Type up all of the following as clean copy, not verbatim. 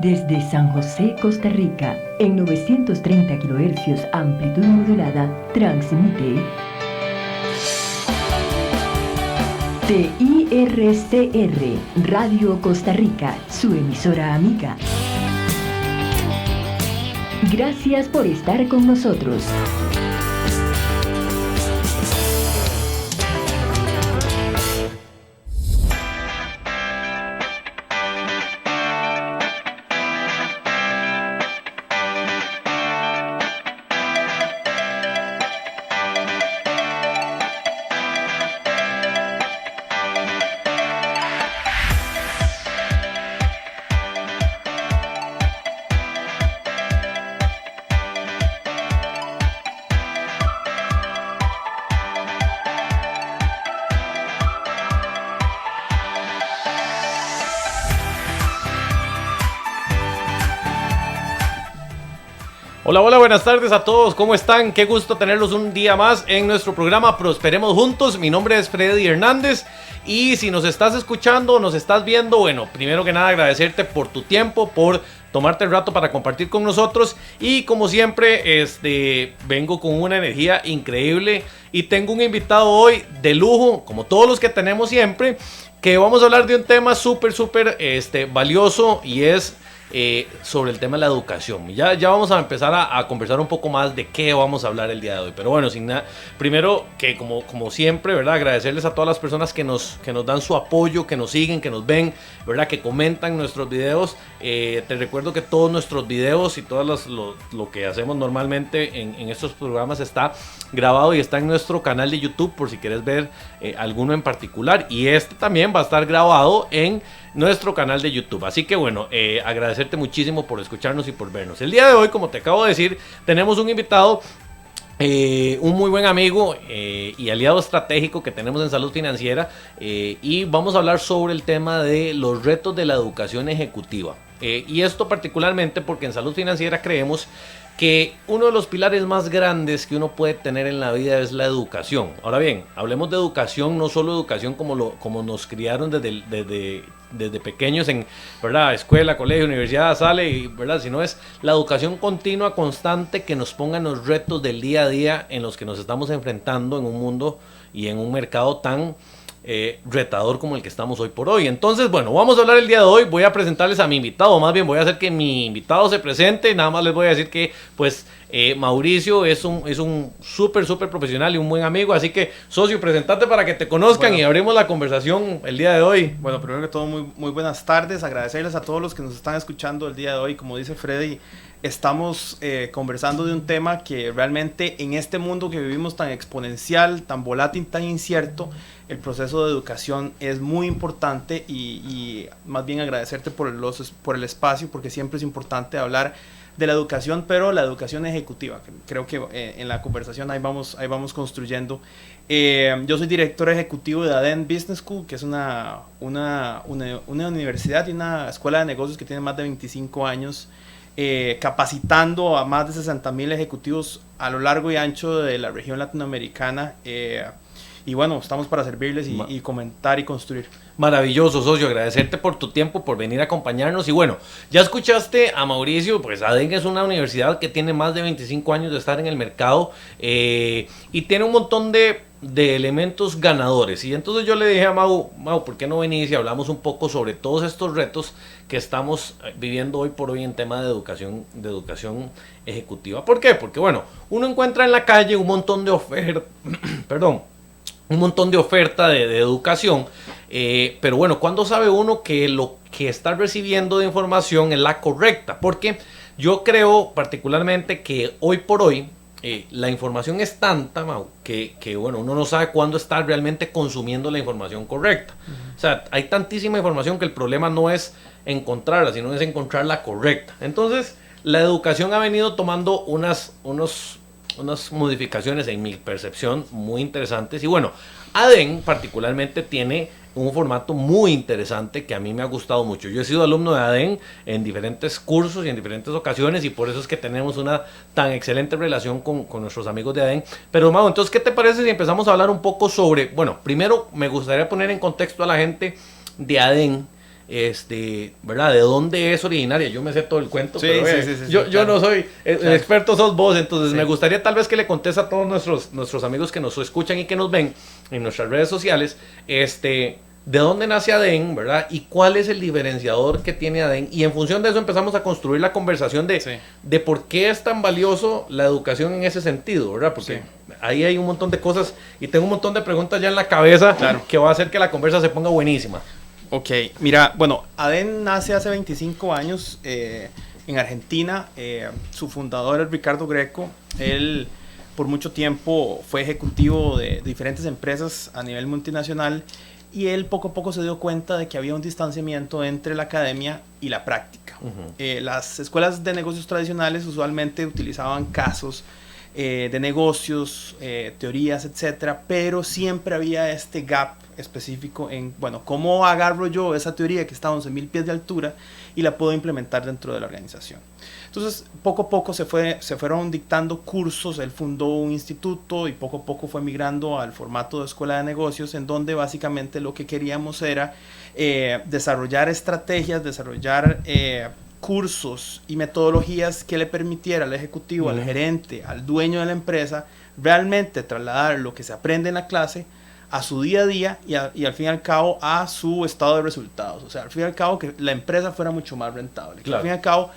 Desde San José, Costa Rica, en 930 kHz amplitud modulada, transmite TIRCR, Radio Costa Rica, su emisora amiga. Gracias por estar con nosotros. Hola, hola, buenas tardes a todos, ¿cómo están? Qué gusto tenerlos un día más en nuestro programa Prosperemos Juntos. Mi nombre es Freddy Hernández y si nos estás escuchando o nos estás viendo, bueno, primero que nada agradecerte por tu tiempo, por tomarte el rato para compartir con nosotros y como siempre, vengo con una energía increíble y tengo un invitado hoy de lujo, como todos los que tenemos siempre, que vamos a hablar de un tema súper valioso y es sobre el tema de la educación. Ya vamos a empezar a conversar un poco más de qué vamos a hablar el día de hoy. Pero bueno, sin nada, primero que como siempre, ¿verdad? Agradecerles a todas las personas que nos dan su apoyo, que nos siguen, que nos ven, ¿verdad? Que comentan nuestros videos. Te recuerdo que todos nuestros videos y todo lo que hacemos normalmente en estos programas está grabado y está en nuestro canal de YouTube por si quieres ver alguno en particular. Y este también va a estar grabado en nuestro canal de YouTube. Así que bueno, agradecerte muchísimo por escucharnos y por vernos. El día de hoy, como te acabo de decir, tenemos un invitado, un muy buen amigo y aliado estratégico que tenemos en Salud Financiera, y vamos a hablar sobre el tema de los retos de la educación ejecutiva. Y esto particularmente porque en Salud Financiera creemos que uno de los pilares más grandes que uno puede tener en la vida es la educación. Ahora bien, hablemos de educación, no solo educación como nos criaron desde pequeños en, ¿verdad?, escuela, colegio, universidad, ¿verdad?, sino es la educación continua, constante, que nos ponga en los retos del día a día en los que nos estamos enfrentando en un mundo y en un mercado tan retador como el que estamos hoy por hoy. Entonces, bueno, vamos a hablar el día de hoy. Voy a presentarles a mi invitado, más bien voy a hacer que mi invitado se presente. Nada más les voy a decir que, pues, Mauricio es un súper profesional y un buen amigo. Así que, socio, presentate para que te conozcan y abrimos la conversación el día de hoy. Bueno, primero que todo, muy buenas tardes. Agradecerles a todos los que nos están escuchando el día de hoy. Como dice Freddy, estamos conversando de un tema que realmente en este mundo que vivimos tan exponencial, tan volátil, tan incierto, el proceso de educación es muy importante y más bien agradecerte por el espacio, porque siempre es importante hablar de la educación, pero la educación ejecutiva. Creo que en la conversación ahí vamos construyendo. Yo soy director ejecutivo de ADEN Business School, que es una universidad y una escuela de negocios que tiene más de 25 años, capacitando a más de 60,000 ejecutivos a lo largo y ancho de la región latinoamericana. Y bueno, estamos para servirles y comentar y construir. Maravilloso, socio, agradecerte por tu tiempo, por venir a acompañarnos. Y bueno, ya escuchaste a Mauricio, pues ADEN es una universidad que tiene más de 25 años de estar en el mercado y tiene un montón de elementos ganadores. Y entonces yo le dije a Mau, ¿por qué no venís y hablamos un poco sobre todos estos retos que estamos viviendo hoy por hoy en tema de educación ejecutiva? ¿Por qué? Porque bueno, uno encuentra en la calle un montón de oferta, un montón de oferta de educación, pero bueno, ¿cuándo sabe uno que lo que está recibiendo de información es la correcta? Porque yo creo particularmente que hoy por hoy la información es tanta, Mau, que bueno, uno no sabe cuándo está realmente consumiendo la información correcta. O sea, hay tantísima información que el problema no es encontrarla, sino es encontrar la correcta. Entonces, la educación ha venido tomando unas modificaciones en mi percepción muy interesantes. Y bueno, ADEN particularmente tiene un formato muy interesante que a mí me ha gustado mucho. Yo he sido alumno de ADEN en diferentes cursos y en diferentes ocasiones y por eso es que tenemos una tan excelente relación con nuestros amigos de ADEN. Pero Mau, entonces, ¿qué te parece si empezamos a hablar un poco sobre, bueno, primero me gustaría poner en contexto a la gente de ADEN, ¿verdad? ¿De dónde es originaria? Yo me sé todo el cuento, Sí, pero sí, yo claro. no soy el experto, sos vos, entonces Sí. me gustaría tal vez que le contes a todos nuestros amigos que nos escuchan y que nos ven en nuestras redes sociales, de dónde nace ADEN, ¿verdad? Y cuál es el diferenciador que tiene ADEN. Y en función de eso empezamos a construir la conversación de por qué es tan valioso la educación en ese sentido, ¿verdad? Porque ahí hay un montón de cosas y tengo un montón de preguntas ya en la cabeza que va a hacer que la conversa se ponga buenísima. Ok, mira, bueno, ADEN nace hace 25 años en Argentina. Su fundador es Ricardo Greco. Él por mucho tiempo fue ejecutivo de diferentes empresas a nivel multinacional. Y él poco a poco se dio cuenta de que había un distanciamiento entre la academia y la práctica. Las escuelas de negocios tradicionales usualmente utilizaban casos de negocios, teorías, etcétera, pero siempre había este gap específico en, bueno, ¿cómo agarro yo esa teoría que está a 11.000 pies de altura y la puedo implementar dentro de la organización? Entonces, poco a poco se fueron dictando cursos. Él fundó un instituto y poco a poco fue migrando al formato de escuela de negocios, en donde básicamente lo que queríamos era desarrollar estrategias, desarrollar cursos y metodologías que le permitiera al ejecutivo, al gerente, al dueño de la empresa, realmente trasladar lo que se aprende en la clase a su día a día y al fin y al cabo a su estado de resultados. O sea, al fin y al cabo que la empresa fuera mucho más rentable. Claro. Al fin y al cabo,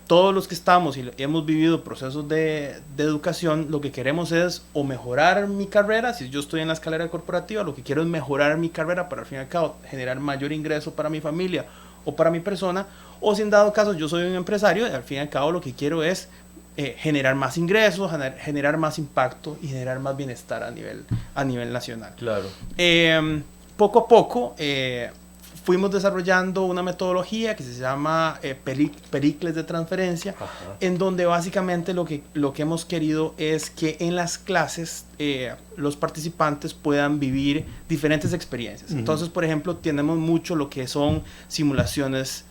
todos los que estamos y hemos vivido procesos de educación, lo que queremos es o mejorar mi carrera. Si yo estoy en la escalera corporativa, lo que quiero es mejorar mi carrera para al fin y al cabo generar mayor ingreso para mi familia o para mi persona, o si en dado caso yo soy un empresario, y al fin y al cabo lo que quiero es generar más ingresos, generar más impacto y generar más bienestar a nivel nacional. Claro. Poco a poco fuimos desarrollando una metodología que se llama Pericles de transferencia. Ajá. En donde básicamente lo que hemos querido es que en las clases los participantes puedan vivir diferentes experiencias. Entonces, por ejemplo, tenemos mucho lo que son simulaciones,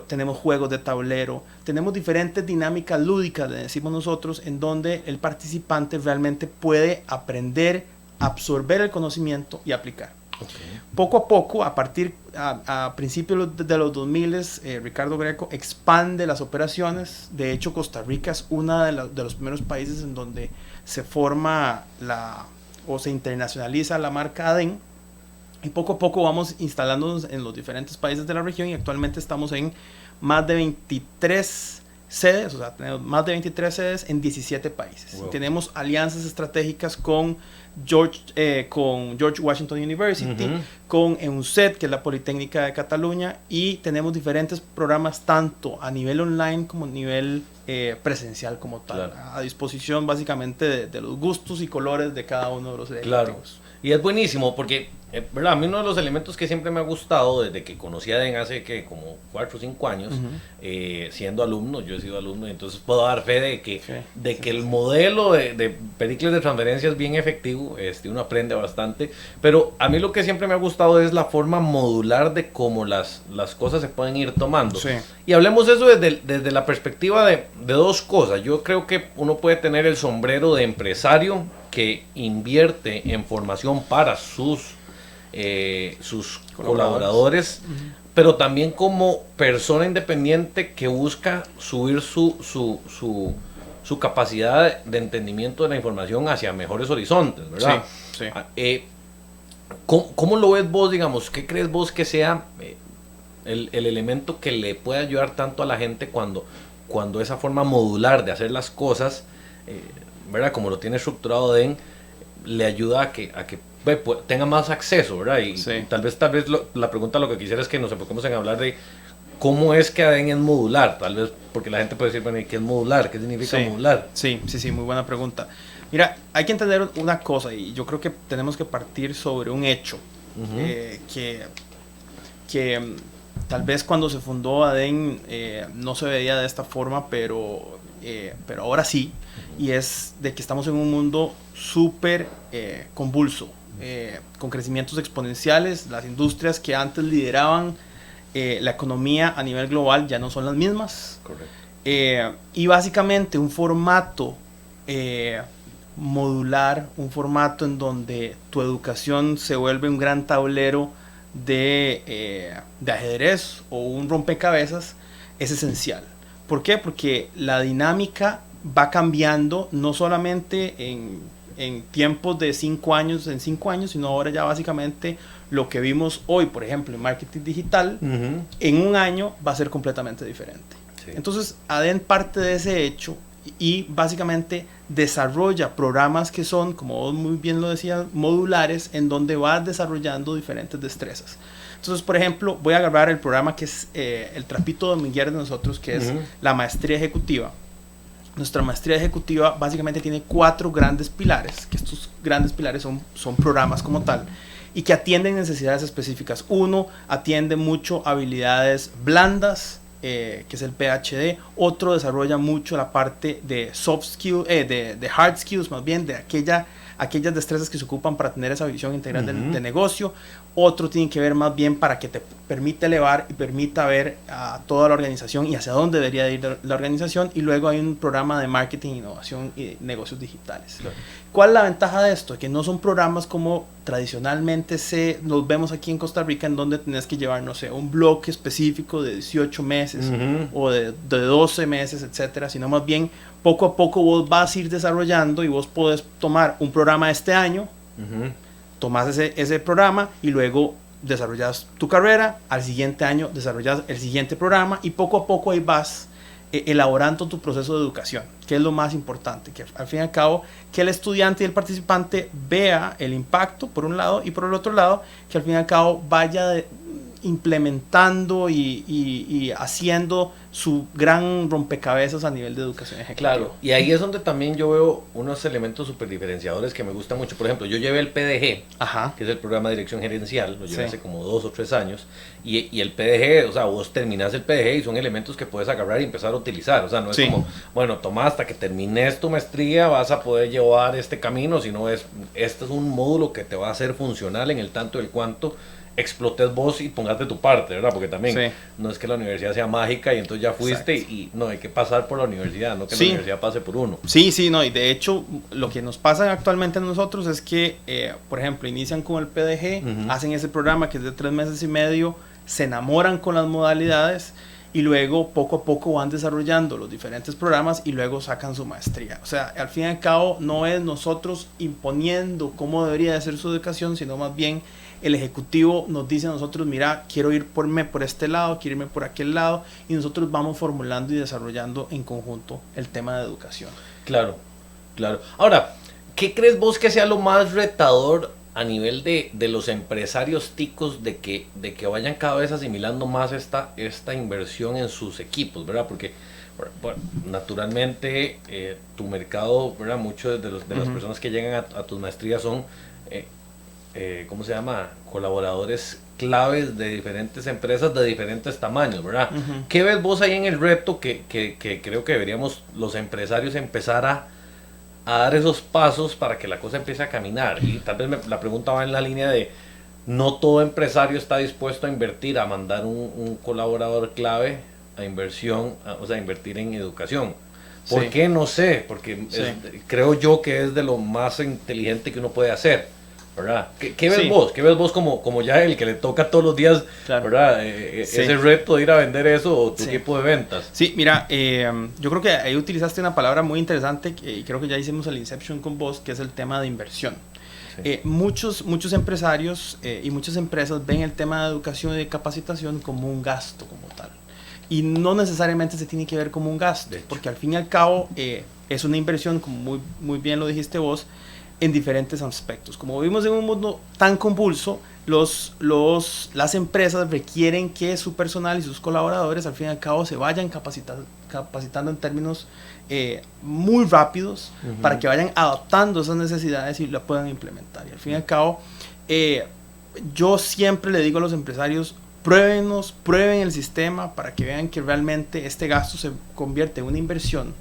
tenemos juegos de tablero, tenemos diferentes dinámicas lúdicas, le decimos nosotros, en donde el participante realmente puede aprender, absorber el conocimiento y aplicar. Okay. Poco a poco, a principios de los 2000, Ricardo Greco expande las operaciones. De hecho, Costa Rica es uno de los primeros países en donde se forma o se internacionaliza la marca ADEN. Y poco a poco vamos instalándonos en los diferentes países de la región y actualmente estamos en más de 23 sedes, o sea, tenemos más de 23 sedes en 17 países. Wow. Tenemos alianzas estratégicas con George Washington University, con EUNCED, que es la Politécnica de Cataluña, y tenemos diferentes programas tanto a nivel online como a nivel presencial como tal, a disposición básicamente de los gustos y colores de cada uno de los ejecutivos. Claro. Y es buenísimo porque, ¿verdad? A mí uno de los elementos que siempre me ha gustado desde que conocí a ADEN hace como 4 o 5 años, siendo alumno, yo he sido alumno, y entonces puedo dar fe de que el modelo de Pericles de transferencia es bien efectivo, uno aprende bastante, pero a mí lo que siempre me ha gustado es la forma modular de cómo las cosas se pueden ir tomando. Sí. Y hablemos eso desde la perspectiva de dos cosas. Yo creo que uno puede tener el sombrero de empresario que invierte en formación para sus colaboradores, pero también como persona independiente que busca subir su capacidad de entendimiento de la información hacia mejores horizontes, ¿verdad? Sí, sí. ¿Cómo lo ves vos, digamos? ¿Qué crees vos que sea el elemento que le puede ayudar tanto a la gente cuando esa forma modular de hacer las cosas, ¿verdad? Como lo tiene estructurado ADEN, le ayuda a que tenga más acceso, ¿verdad? Y tal vez la pregunta lo que quisiera es que nos enfoquemos en hablar de cómo es que ADEN es modular, tal vez porque la gente puede decir, bueno, ¿qué es modular? ¿Qué significa modular? Sí, muy buena pregunta. Mira, hay que entender una cosa y yo creo que tenemos que partir sobre un hecho que tal vez cuando se fundó ADEN no se veía de esta forma, pero ahora sí, y es de que estamos en un mundo súper convulso, con crecimientos exponenciales. Las industrias que antes lideraban la economía a nivel global ya no son las mismas. Correcto. Y básicamente un formato modular, un formato en donde tu educación se vuelve un gran tablero de ajedrez o un rompecabezas es esencial. ¿Por qué? Porque la dinámica va cambiando no solamente en tiempos de 5 años, sino ahora ya básicamente lo que vimos hoy, por ejemplo, en marketing digital, en un año va a ser completamente diferente. Sí. Entonces, ADEN parte de ese hecho y básicamente desarrolla programas que son, como vos muy bien lo decías, modulares, en donde vas desarrollando diferentes destrezas. Entonces, por ejemplo, voy a agarrar el programa que es el trapito de dominguero de nosotros, que es la maestría ejecutiva. Nuestra maestría ejecutiva básicamente tiene 4 grandes pilares, que estos grandes pilares son programas como tal, y que atienden necesidades específicas. Uno atiende mucho habilidades blandas, que es el PhD. Otro desarrolla mucho la parte de soft skills, de hard skills, más bien de aquellas destrezas que se ocupan para tener esa visión integral de negocio. Otro tiene que ver más bien para que te permita elevar y permita ver a toda la organización y hacia dónde debería ir la organización. Y luego hay un programa de marketing, innovación y negocios digitales. Claro. ¿Cuál es la ventaja de esto? Que no son programas como tradicionalmente los vemos aquí en Costa Rica, en donde tenés que llevar, no sé, un bloque específico de 18 meses o de 12 meses, etcétera, sino más bien poco a poco vos vas a ir desarrollando y vos podés tomar un programa este año, tomás ese programa y luego desarrollas tu carrera, al siguiente año desarrollas el siguiente programa y poco a poco ahí vas elaborando tu proceso de educación, que es lo más importante, que al fin y al cabo que el estudiante y el participante vea el impacto por un lado y por el otro lado que al fin y al cabo vaya implementando y haciendo su gran rompecabezas a nivel de educación ejecutiva. Claro, y ahí es donde también yo veo unos elementos súper diferenciadores que me gustan mucho. Por ejemplo, yo llevé el PDG, que es el programa de dirección gerencial, lo llevé hace como 2 o 3 años, y el PDG, o sea, vos terminás el PDG y son elementos que puedes agarrar y empezar a utilizar. O sea, no es como, bueno, toma hasta que termines tu maestría, vas a poder llevar este camino, sino este es un módulo que te va a hacer funcional en el tanto y el cuanto explotes vos y pongas de tu parte, ¿verdad? Porque también no es que la universidad sea mágica y entonces ya fuiste y no, hay que pasar por la universidad, no que la universidad pase por uno. Sí, no, y de hecho lo que nos pasa actualmente a nosotros es que, por ejemplo, inician con el PDG, hacen ese programa que es de 3 meses y medio, se enamoran con las modalidades y luego poco a poco van desarrollando los diferentes programas y luego sacan su maestría. O sea, al fin y al cabo no es nosotros imponiendo cómo debería de ser su educación, sino más bien el ejecutivo nos dice a nosotros, mira, quiero irme por este lado, quiero irme por aquel lado, y nosotros vamos formulando y desarrollando en conjunto el tema de educación. Claro. Ahora, ¿qué crees vos que sea lo más retador a nivel de los empresarios ticos de que vayan cada vez asimilando más esta inversión en sus equipos, ¿verdad? Porque bueno, naturalmente tu mercado, ¿verdad? Muchos de las personas que llegan a tus maestrías son ¿cómo se llama? Colaboradores claves de diferentes empresas de diferentes tamaños, ¿verdad? ¿Qué ves vos ahí en el reto que creo que deberíamos los empresarios empezar a dar esos pasos para que la cosa empiece a caminar? Y tal vez la pregunta va en la línea de no todo empresario está dispuesto a invertir, a mandar un colaborador clave a inversión, o sea, a invertir en educación. ¿Por qué? No sé, porque creo yo que es de lo más inteligente que uno puede hacer, ¿verdad? ¿Qué ves vos? ¿Qué ves vos como ya el que le toca todos los días, ¿verdad? Ese reto de ir a vender eso o tu equipo de ventas? Sí, mira, yo creo que ahí utilizaste una palabra muy interesante y creo que ya hicimos el Inception con vos, que es el tema de inversión. Muchos empresarios y muchas empresas ven el tema de educación y de capacitación como un gasto como tal. Y no necesariamente se tiene que ver como un gasto, porque al fin y al cabo es una inversión, como muy bien lo dijiste vos, en diferentes aspectos. Como vivimos en un mundo tan convulso, las empresas requieren que su personal y sus colaboradores al fin y al cabo se vayan capacitando en términos muy rápidos para que vayan adaptando esas necesidades y la puedan implementar. Y al fin y al cabo, yo siempre le digo a los empresarios, prueben el sistema para que vean que realmente este gasto se convierte en una inversión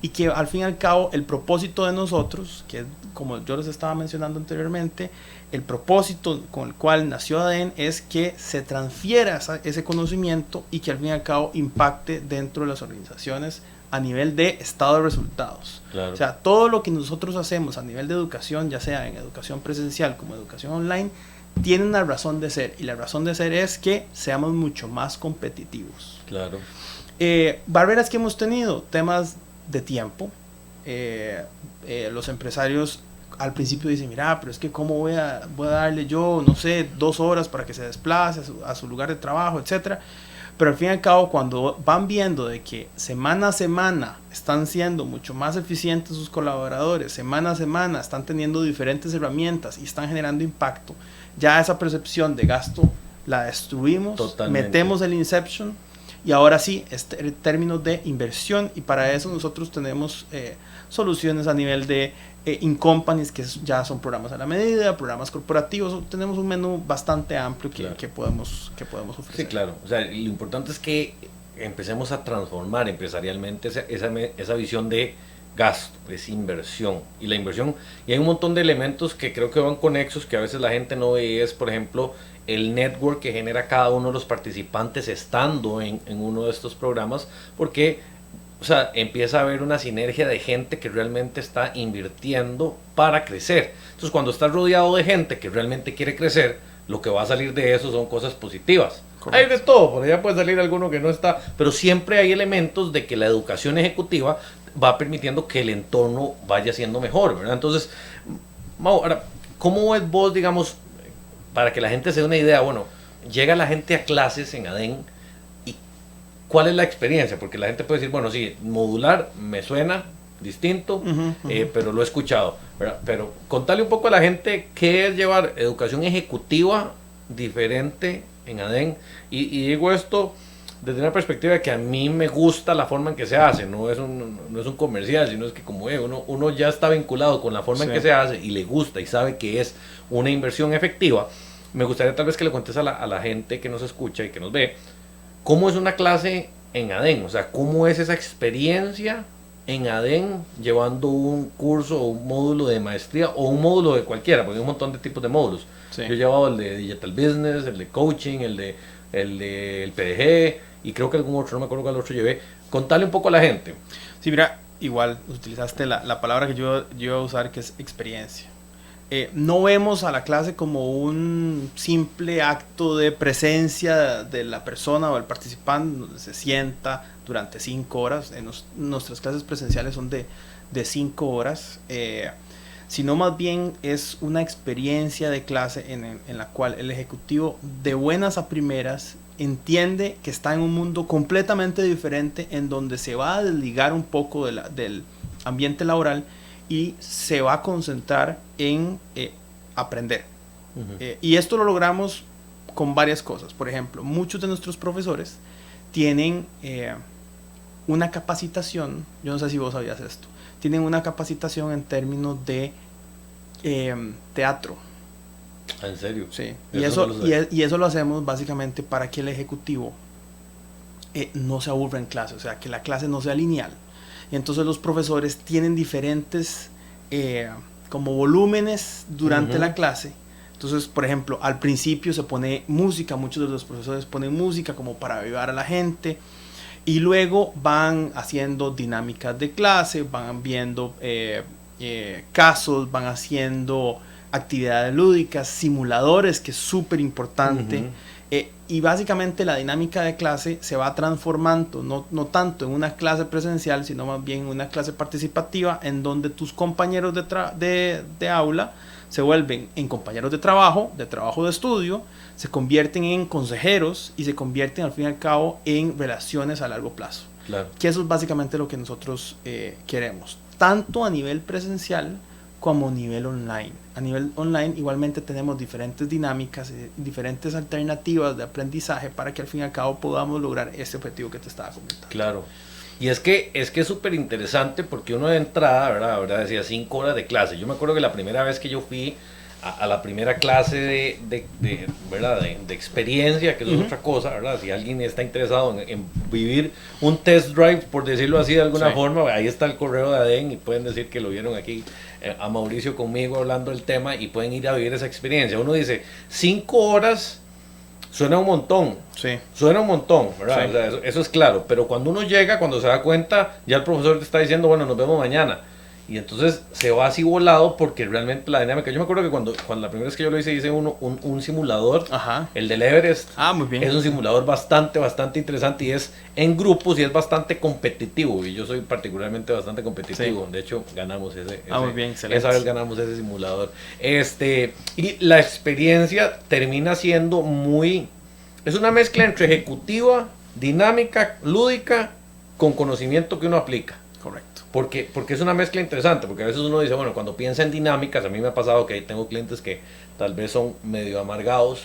y que al fin y al cabo el propósito de nosotros, que como yo les estaba mencionando anteriormente, el propósito con el cual nació ADEN es que se transfiera ese conocimiento y que al fin y al cabo impacte dentro de las organizaciones a nivel de estado de resultados. Claro. O sea, todo lo que nosotros hacemos a nivel de educación, ya sea en educación presencial como educación online, tiene una razón de ser, y la razón de ser es que seamos mucho más competitivos. Claro. Barreras que hemos tenido, temas de tiempo. Los empresarios al principio dicen, mira, pero es que cómo voy a darle yo, no sé, 2 horas para que se desplace a su lugar de trabajo, etcétera. Pero al fin y al cabo, cuando van viendo de que semana a semana están siendo mucho más eficientes sus colaboradores, semana a semana están teniendo diferentes herramientas y están generando impacto, ya esa percepción de gasto la destruimos. Totalmente. Metemos el Inception y ahora sí, términos de inversión, y para eso nosotros tenemos soluciones a nivel de in-companies, que ya son programas a la medida, programas corporativos. Tenemos un menú bastante amplio que podemos ofrecer. Sí, claro. O sea, lo importante es que empecemos a transformar empresarialmente esa visión de gasto, es inversión. Y la inversión, y hay un montón de elementos que creo que van conexos, que a veces la gente no ve, y es, por ejemplo, el network que genera cada uno de los participantes estando en uno de estos programas, porque, o sea, empieza a haber una sinergia de gente que realmente está invirtiendo para crecer. Entonces, cuando estás rodeado de gente que realmente quiere crecer, lo que va a salir de eso son cosas positivas. Correcto. Hay de todo, por allá puede salir alguno que no está, pero siempre hay elementos de que la educación ejecutiva va permitiendo que el entorno vaya siendo mejor, ¿verdad? Entonces, Mau, ahora, ¿cómo ves vos, digamos, para que la gente se dé una idea? Bueno, llega la gente a clases en ADEN, ¿y cuál es la experiencia? Porque la gente puede decir, bueno, sí, modular me suena distinto, pero lo he escuchado, ¿verdad? Pero contale un poco a la gente qué es llevar educación ejecutiva diferente en ADEN, y digo esto desde una perspectiva de que a mí me gusta la forma en que se hace, no es un comercial, sino es que como uno ya está vinculado con la forma en que se hace y le gusta y sabe que es una inversión efectiva. Me gustaría tal vez que le cuentes a la gente que nos escucha y que nos ve, ¿cómo es una clase en ADEN? O sea, ¿cómo es esa experiencia en ADEN llevando un curso o un módulo de maestría o un módulo de cualquiera? Porque hay un montón de tipos de módulos. Sí. Yo he llevado el de Digital Business, el de Coaching, el de PDG, y creo que algún otro, no me acuerdo cuál otro llevé. Contale un poco a la gente. Sí, mira, igual utilizaste la palabra que yo iba a usar, que es experiencia. No vemos a la clase como un simple acto de presencia de la persona o el participante donde se sienta durante 5 horas. Nuestras clases presenciales son de 5 horas, sino más bien es una experiencia de clase en la cual el ejecutivo de buenas a primeras entiende que está en un mundo completamente diferente, en donde se va a desligar un poco del ambiente laboral y se va a concentrar en aprender. Y esto lo logramos con varias cosas. Por ejemplo, muchos de nuestros profesores tienen una capacitación, yo no sé si vos sabías esto, tienen una capacitación en términos de teatro. ¿En serio? Sí. Y eso lo hacemos básicamente para que el ejecutivo no se aburra en clase, o sea, que la clase no sea lineal. Y entonces los profesores tienen diferentes como volúmenes durante la clase. Entonces, por ejemplo, al principio se pone música, muchos de los profesores ponen música como para avivar a la gente, y luego van haciendo dinámicas de clase, van viendo casos, van haciendo actividades lúdicas, simuladores, que es súper importante. Y básicamente la dinámica de clase se va transformando, no tanto en una clase presencial, sino más bien en una clase participativa, en donde tus compañeros de aula se vuelven en compañeros de trabajo de estudio, se convierten en consejeros y se convierten al fin y al cabo en relaciones a largo plazo. Claro. Que eso es básicamente lo que nosotros queremos, tanto a nivel presencial como a nivel online. A nivel online igualmente tenemos diferentes dinámicas, diferentes alternativas de aprendizaje para que al fin y al cabo podamos lograr este objetivo que te estaba comentando. Claro. Y es que es súper interesante, porque uno de entrada, ¿verdad? Decía 5 horas de clase. Yo me acuerdo que la primera vez que yo fui a la primera clase ¿verdad? de experiencia, que eso es otra cosa, ¿verdad? Si alguien está interesado en vivir un test drive, por decirlo así de alguna forma, ahí está el correo de ADEN y pueden decir que lo vieron aquí a Mauricio conmigo hablando del tema, y pueden ir a vivir esa experiencia. Uno dice, 5 horas suena un montón, suena un montón, ¿verdad? O sea, eso es claro, pero cuando uno llega, cuando se da cuenta, ya el profesor te está diciendo, bueno, nos vemos mañana. Y entonces se va así volado porque realmente la dinámica... Yo me acuerdo que cuando la primera vez que yo lo hice un simulador, Ajá. el del Everest. Muy bien. Es un simulador bastante interesante y es en grupos y es bastante competitivo. Y yo soy particularmente bastante competitivo. Sí. De hecho, ganamos ese muy bien, excelente. esa vez ganamos ese simulador. Y la experiencia termina siendo muy... Es una mezcla entre ejecutiva, dinámica, lúdica, con conocimiento que uno aplica. Correcto. Porque es una mezcla interesante, porque a veces uno dice, bueno, cuando piensa en dinámicas, a mí me ha pasado que tengo clientes que tal vez son medio amargados,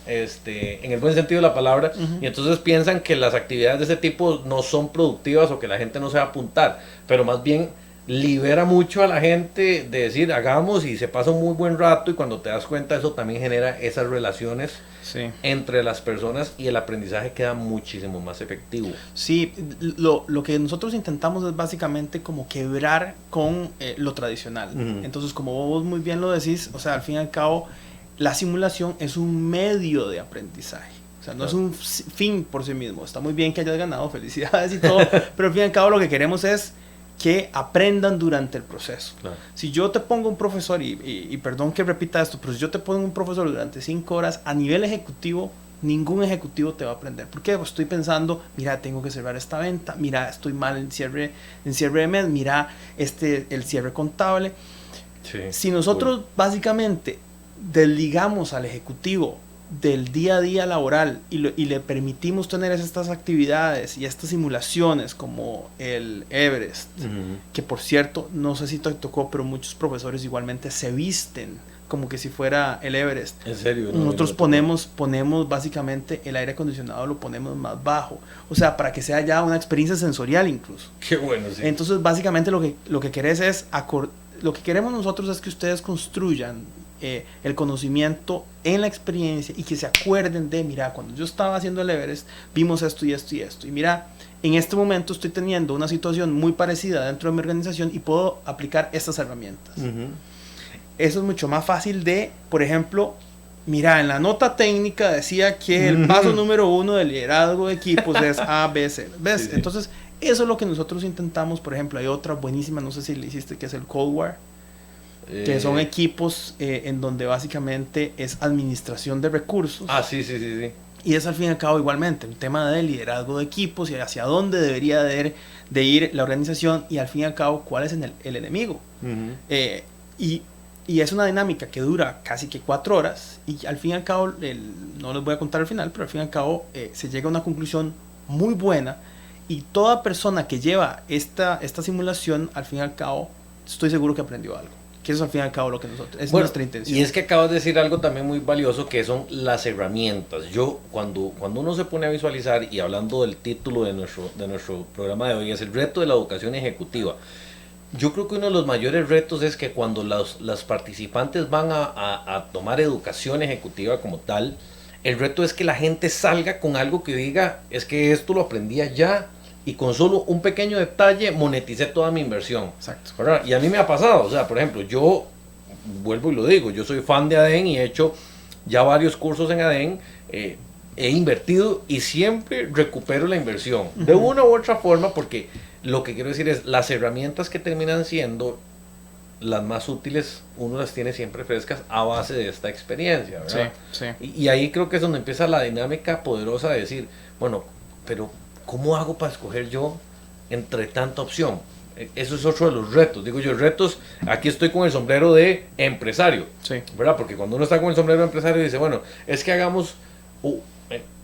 en el buen sentido de la palabra, y entonces piensan que las actividades de ese tipo no son productivas o que la gente no se va a apuntar, pero más bien libera mucho a la gente de decir, hagamos, y se pasa un muy buen rato, y cuando te das cuenta eso también genera esas relaciones entre las personas y el aprendizaje queda muchísimo más efectivo. Sí, lo que nosotros intentamos es básicamente como quebrar con lo tradicional. Entonces, como vos muy bien lo decís, o sea, al fin y al cabo, la simulación es un medio de aprendizaje. O sea, no es un fin por sí mismo. Está muy bien que hayas ganado, felicidades y todo, pero al fin y al cabo lo que queremos es que aprendan durante el proceso. Claro. Si yo te pongo un profesor, y perdón que repita esto, pero si yo te pongo un profesor durante 5 horas, a nivel ejecutivo, ningún ejecutivo te va a aprender. ¿Por qué? Pues estoy pensando, mira, tengo que cerrar esta venta, mira, estoy mal en cierre de mes, mira, el cierre contable. Sí, si nosotros básicamente desligamos al ejecutivo del día a día laboral y le permitimos tener estas actividades y estas simulaciones como el Everest, que por cierto, no sé si te tocó, pero muchos profesores igualmente se visten como que si fuera el Everest. ¿En serio? No, nosotros ponemos básicamente el aire acondicionado, lo ponemos más bajo, o sea, para que sea ya una experiencia sensorial incluso. Qué bueno, sí. Entonces básicamente lo que querés es lo que queremos nosotros es que ustedes construyan el conocimiento en la experiencia y que se acuerden de, mira, cuando yo estaba haciendo el Everest, vimos esto y esto y esto. Y mira, en este momento estoy teniendo una situación muy parecida dentro de mi organización y puedo aplicar estas herramientas. Eso es mucho más fácil de, por ejemplo, mira, en la nota técnica decía que el paso número 1 del liderazgo de equipos es A, B, C. ¿Ves? Sí, sí. Entonces, eso es lo que nosotros intentamos. Por ejemplo, hay otra buenísima, no sé si le hiciste, que es el Cold War. Que son equipos en donde básicamente es administración de recursos. Sí. Y es al fin y al cabo igualmente un tema de liderazgo de equipos y hacia dónde debería de ir la organización y al fin y al cabo cuál es el enemigo. Y es una dinámica que dura casi que 4 horas y al fin y al cabo, no les voy a contar al final, pero al fin y al cabo se llega a una conclusión muy buena y toda persona que lleva esta simulación, al fin y al cabo, estoy seguro que aprendió algo. Que eso al fin y al cabo lo que nosotros, es nuestra intención. Y es que acabas de decir algo también muy valioso, que son las herramientas. Yo, cuando uno se pone a visualizar, y hablando del título de nuestro programa de hoy, es el reto de la educación ejecutiva. Yo creo que uno de los mayores retos es que cuando los participantes van a tomar educación ejecutiva como tal, el reto es que la gente salga con algo que diga, es que esto lo aprendí allá, y con solo un pequeño detalle moneticé toda mi inversión. Exacto. ¿Verdad? Y a mí me ha pasado, o sea, por ejemplo, yo vuelvo y lo digo, yo soy fan de ADEN y he hecho ya varios cursos en ADEN, he invertido y siempre recupero la inversión, de una u otra forma, porque lo que quiero decir es, las herramientas que terminan siendo las más útiles, uno las tiene siempre frescas a base de esta experiencia, ¿verdad? Sí. Y ahí creo que es donde empieza la dinámica poderosa de decir, bueno, pero ¿cómo hago para escoger yo entre tanta opción? Eso es otro de los retos. Digo yo, retos, aquí estoy con el sombrero de empresario, ¿verdad? Porque cuando uno está con el sombrero de empresario dice, bueno, es que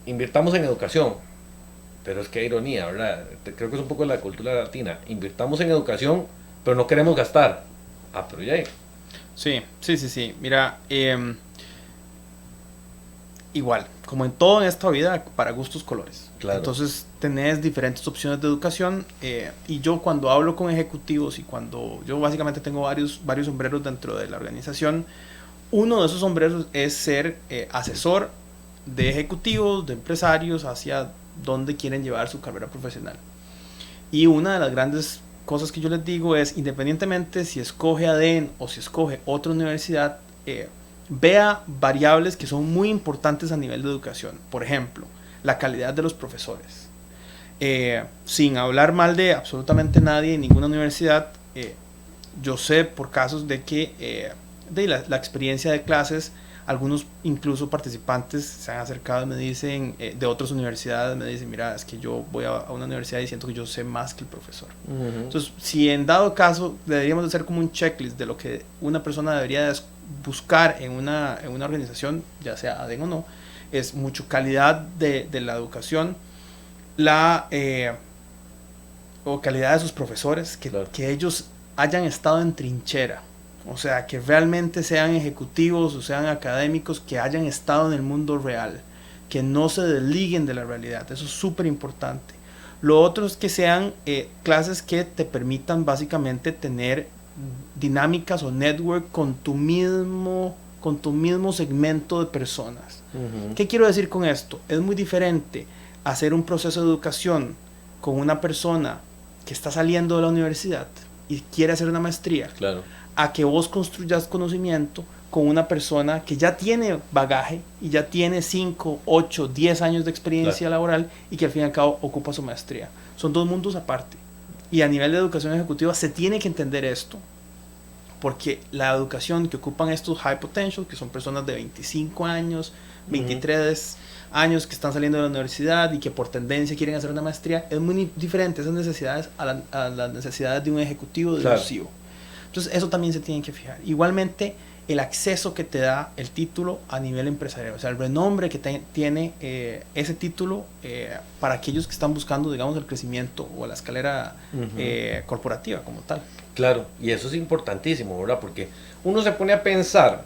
invirtamos en educación, pero es que hay ironía, ¿verdad? Creo que es un poco de la cultura latina. Invirtamos en educación, pero no queremos gastar. Pero ya hay. Sí. Mira, igual, como en todo en esta vida, para gustos colores. Claro. Entonces tenés diferentes opciones de educación y yo cuando hablo con ejecutivos y cuando yo básicamente tengo varios sombreros dentro de la organización, uno de esos sombreros es ser asesor de ejecutivos, de empresarios hacia dónde quieren llevar su carrera profesional. Y una de las grandes cosas que yo les digo es, independientemente si escoge ADEN o si escoge otra universidad, vea variables que son muy importantes a nivel de educación. Por ejemplo, la calidad de los profesores. Sin hablar mal de absolutamente nadie en ninguna universidad, yo sé por casos de que de la experiencia de clases, algunos incluso participantes se han acercado y me dicen, de otras universidades, me dicen, mira, es que yo voy a una universidad y siento que yo sé más que el profesor. Entonces, si en dado caso deberíamos de hacer como un checklist de lo que una persona debería buscar en una organización, ya sea ADEN o no, es mucho calidad de la educación, o calidad de sus profesores, que ellos hayan estado en trinchera. O sea, que realmente sean ejecutivos o sean académicos que hayan estado en el mundo real, que no se desliguen de la realidad. Eso es súper importante. Lo otro es que sean clases que te permitan básicamente tener dinámicas o network con tu mismo segmento de personas. ¿Qué quiero decir con esto? Es muy diferente hacer un proceso de educación con una persona que está saliendo de la universidad y quiere hacer una maestría. Claro. A que vos construyas conocimiento con una persona que ya tiene bagaje y ya tiene 5, 8, 10 años de experiencia laboral y que al fin y al cabo ocupa su maestría. Son dos mundos aparte. Y a nivel de educación ejecutiva se tiene que entender esto, porque la educación que ocupan estos high potential, que son personas de 25 años, 23 años que están saliendo de la universidad y que por tendencia quieren hacer una maestría, es muy diferente esas necesidades a las necesidades de un ejecutivo deducivo. Entonces eso también se tiene que fijar. Igualmente el acceso que te da el título a nivel empresarial, o sea, el renombre que tiene ese título para aquellos que están buscando, digamos, el crecimiento o la escalera corporativa como tal. Claro, y eso es importantísimo, ¿verdad? Porque uno se pone a pensar,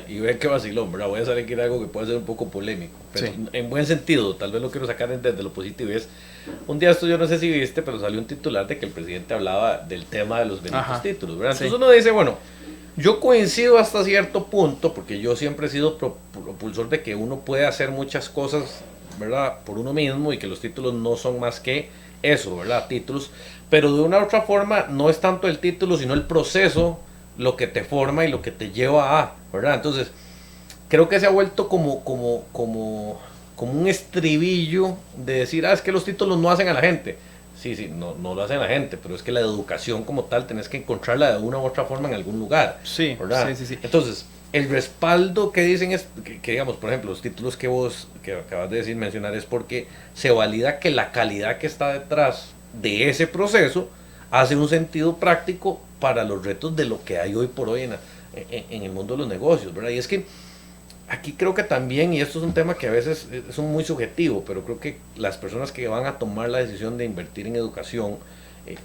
y ve que vacilón, ¿verdad? Voy a salir aquí algo que puede ser un poco polémico, pero en buen sentido, tal vez lo quiero sacar desde lo positivo. Es, un día esto yo no sé si viste, pero salió un titular de que el presidente hablaba del tema de los benditos títulos, ¿verdad? Entonces uno dice, bueno, yo coincido hasta cierto punto, porque yo siempre he sido propulsor de que uno puede hacer muchas cosas, ¿verdad? Por uno mismo, y que los títulos no son más que eso, ¿verdad? Títulos, pero de una u otra forma no es tanto el título, sino el proceso lo que te forma y lo que te lleva a, ¿verdad? Entonces, creo que se ha vuelto como un estribillo de decir, es que los títulos no hacen a la gente. Sí, no lo hacen a la gente, pero es que la educación como tal tenés que encontrarla de una u otra forma en algún lugar, ¿verdad? Sí. Entonces, el respaldo que dicen es, que digamos, por ejemplo, los títulos que vos que acabas de mencionar es porque se valida que la calidad que está detrás de ese proceso hace un sentido práctico para los retos de lo que hay hoy por hoy en el mundo de los negocios, ¿verdad? Y es que aquí creo que también, y esto es un tema que a veces es muy subjetivo, pero creo que las personas que van a tomar la decisión de invertir en educación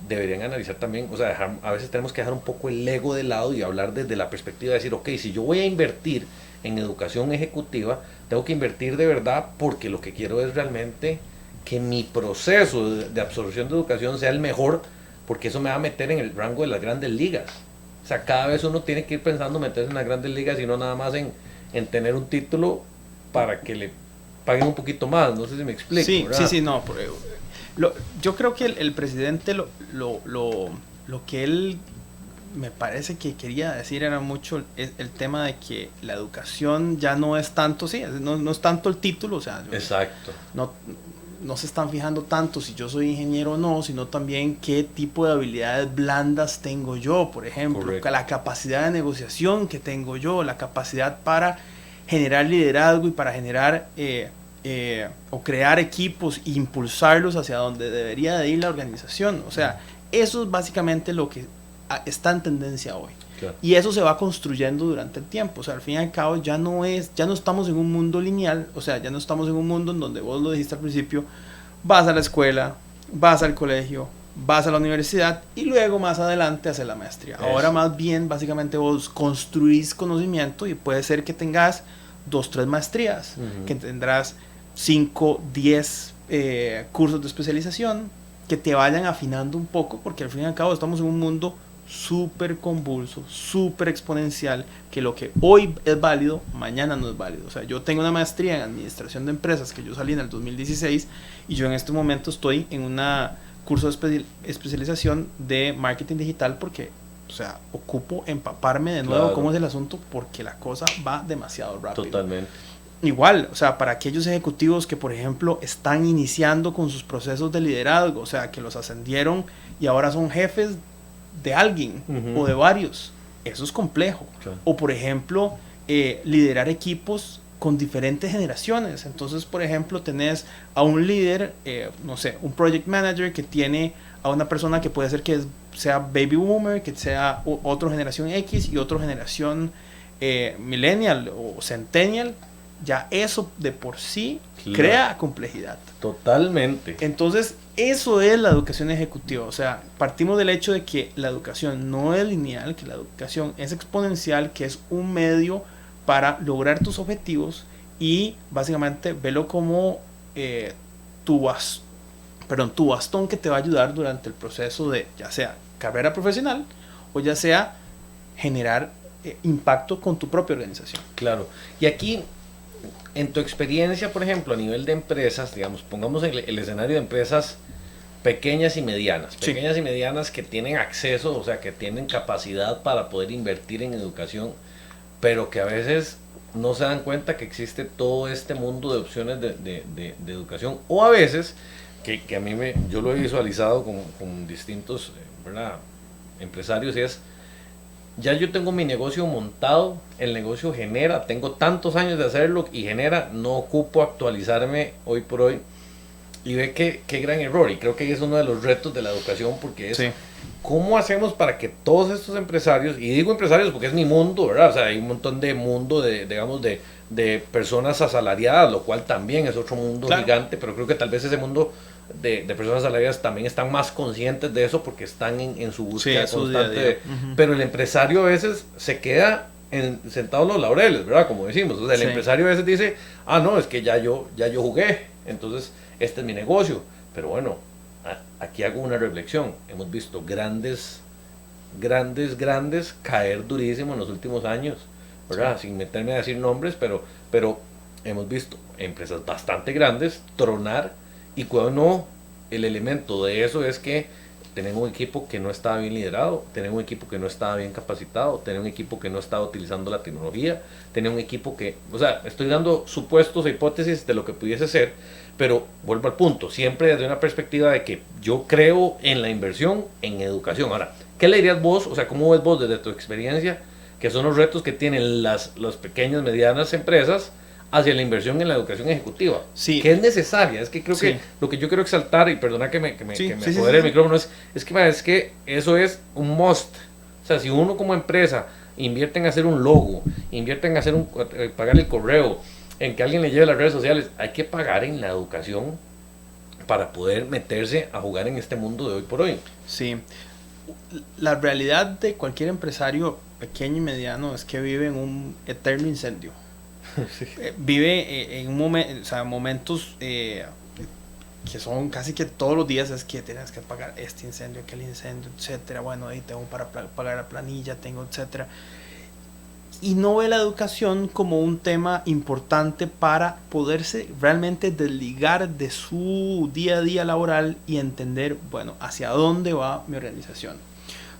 deberían analizar también, o sea, a veces tenemos que dejar un poco el ego de lado y hablar desde la perspectiva de decir, ok, si yo voy a invertir en educación ejecutiva, tengo que invertir de verdad porque lo que quiero es realmente que mi proceso de absorción de educación sea el mejor, porque eso me va a meter en el rango de las grandes ligas. O sea, cada vez uno tiene que ir pensando meterse en las grandes ligas y no nada más en tener un título para que le paguen un poquito más. No sé si me explico. Sí, no. Yo creo que el presidente lo que él me parece que quería decir era mucho el tema de que la educación ya no es tanto, no es tanto el título, o sea, exacto. No se están fijando tanto si yo soy ingeniero o no, sino también qué tipo de habilidades blandas tengo yo, por ejemplo. Correcto. La capacidad de negociación que tengo yo, la capacidad para generar liderazgo y para generar o crear equipos e impulsarlos hacia donde debería de ir la organización. O sea, eso es básicamente lo que está en tendencia hoy. Claro. Y eso se va construyendo durante el tiempo. O sea, al fin y al cabo ya no estamos en un mundo lineal. O sea, ya no estamos en un mundo en donde vos lo dijiste al principio, vas a la escuela, vas al colegio, vas a la universidad y luego más adelante haces la maestría. Eso. Ahora más bien, básicamente vos construís conocimiento y puede ser que tengas 2, 3 maestrías, que tendrás 5, 10 cursos de especialización que te vayan afinando un poco, porque al fin y al cabo estamos en un mundo súper convulso, súper exponencial, que lo que hoy es válido, mañana no es válido. O sea, yo tengo una maestría en administración de empresas que yo salí en el 2016 y yo en este momento estoy en un curso de especialización de marketing digital porque, o sea, ocupo empaparme de nuevo cómo es el asunto porque la cosa va demasiado rápido. Totalmente. Igual, o sea, para aquellos ejecutivos que, por ejemplo, están iniciando con sus procesos de liderazgo, o sea, que los ascendieron y ahora son jefes de alguien o de varios. Eso es complejo. Claro. O por ejemplo, liderar equipos con diferentes generaciones. Entonces, por ejemplo, tenés a un líder, no sé, un project manager que tiene a una persona que puede ser que sea baby boomer, que sea otra generación X y otra generación millennial o centennial. Ya eso de por sí crea complejidad. Totalmente. Entonces, eso es la educación ejecutiva. O sea, partimos del hecho de que la educación no es lineal, que la educación es exponencial, que es un medio para lograr tus objetivos y básicamente verlo como tu bastón que te va a ayudar durante el proceso de ya sea carrera profesional o ya sea generar impacto con tu propia organización. Claro. Y aquí, en tu experiencia, por ejemplo, a nivel de empresas, digamos, pongamos el escenario de empresas pequeñas y medianas. Sí. Pequeñas y medianas que tienen acceso, o sea, que tienen capacidad para poder invertir en educación, pero que a veces no se dan cuenta que existe todo este mundo de opciones de educación. O a veces, que a mí yo lo he visualizado con distintos ¿verdad? Empresarios, y es, ya yo tengo mi negocio montado, el negocio genera, tengo tantos años de hacerlo y genera, no ocupo actualizarme hoy por hoy. Y ve qué gran error, y creo que es uno de los retos de la educación, porque es, Sí. ¿cómo hacemos para que todos estos empresarios, y digo empresarios porque es mi mundo, ¿verdad? O sea, hay un montón de mundo, digamos, de personas asalariadas, lo cual también es otro mundo gigante, pero creo que tal vez ese mundo de personas asalariadas también están más conscientes de eso porque están en su búsqueda constante. Día a día. Pero el empresario a veces se queda sentado en los laureles, ¿verdad? Como decimos, o sea, el empresario a veces dice, no, es que ya yo jugué, entonces este es mi negocio. Pero bueno, aquí hago una reflexión. Hemos visto grandes caer durísimo en los últimos años, ¿verdad? Sin meterme a decir nombres, pero hemos visto empresas bastante grandes tronar, y cuando no, el elemento de eso es que tenemos un equipo que no estaba bien liderado, tenemos un equipo que no estaba bien capacitado, tenemos un equipo que no estaba utilizando la tecnología, tenemos un equipo que, o sea, estoy dando supuestos e hipótesis de lo que pudiese ser, pero vuelvo al punto, siempre desde una perspectiva de que yo creo en la inversión en educación. Ahora, ¿qué le dirías vos? O sea, ¿cómo ves vos desde tu experiencia que son los retos que tienen las pequeñas, medianas empresas hacia la inversión en la educación ejecutiva? Sí. Que es necesaria. Es que creo que lo que yo quiero exaltar, y perdona que me apodere el micrófono, es que eso es un must. O sea, si uno como empresa invierte en hacer un logo, invierte en hacer pagar el correo, en que alguien le lleve las redes sociales, hay que pagar en la educación para poder meterse a jugar en este mundo de hoy por hoy. Sí. La realidad de cualquier empresario pequeño y mediano es que vive en un eterno incendio. Sí. Vive en momentos que son casi que todos los días, es que tienes que pagar este incendio, aquel incendio, etcétera. Bueno, ahí tengo para pagar la planilla, tengo, etcétera. Y no ve la educación como un tema importante para poderse realmente desligar de su día a día laboral y entender, bueno, hacia dónde va mi organización.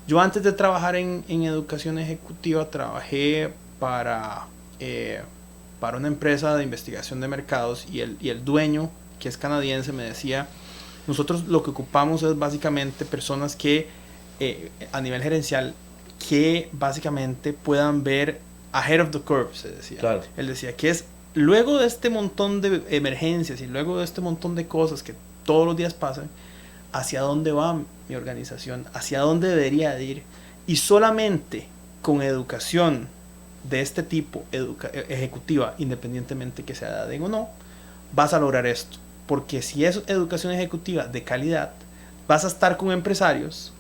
Yo antes de trabajar en educación ejecutiva trabajé para una empresa de investigación de mercados, y el dueño, que es canadiense, me decía, nosotros lo que ocupamos es básicamente personas que a nivel gerencial, que básicamente puedan ver ahead of the curve, se decía. Claro. Él decía que es luego de este montón de emergencias y luego de este montón de cosas que todos los días pasan, hacia dónde va mi organización, hacia dónde debería de ir, y solamente con educación de este tipo, ejecutiva, independientemente que sea de o no, vas a lograr esto. Porque si es educación ejecutiva de calidad, vas a estar con empresarios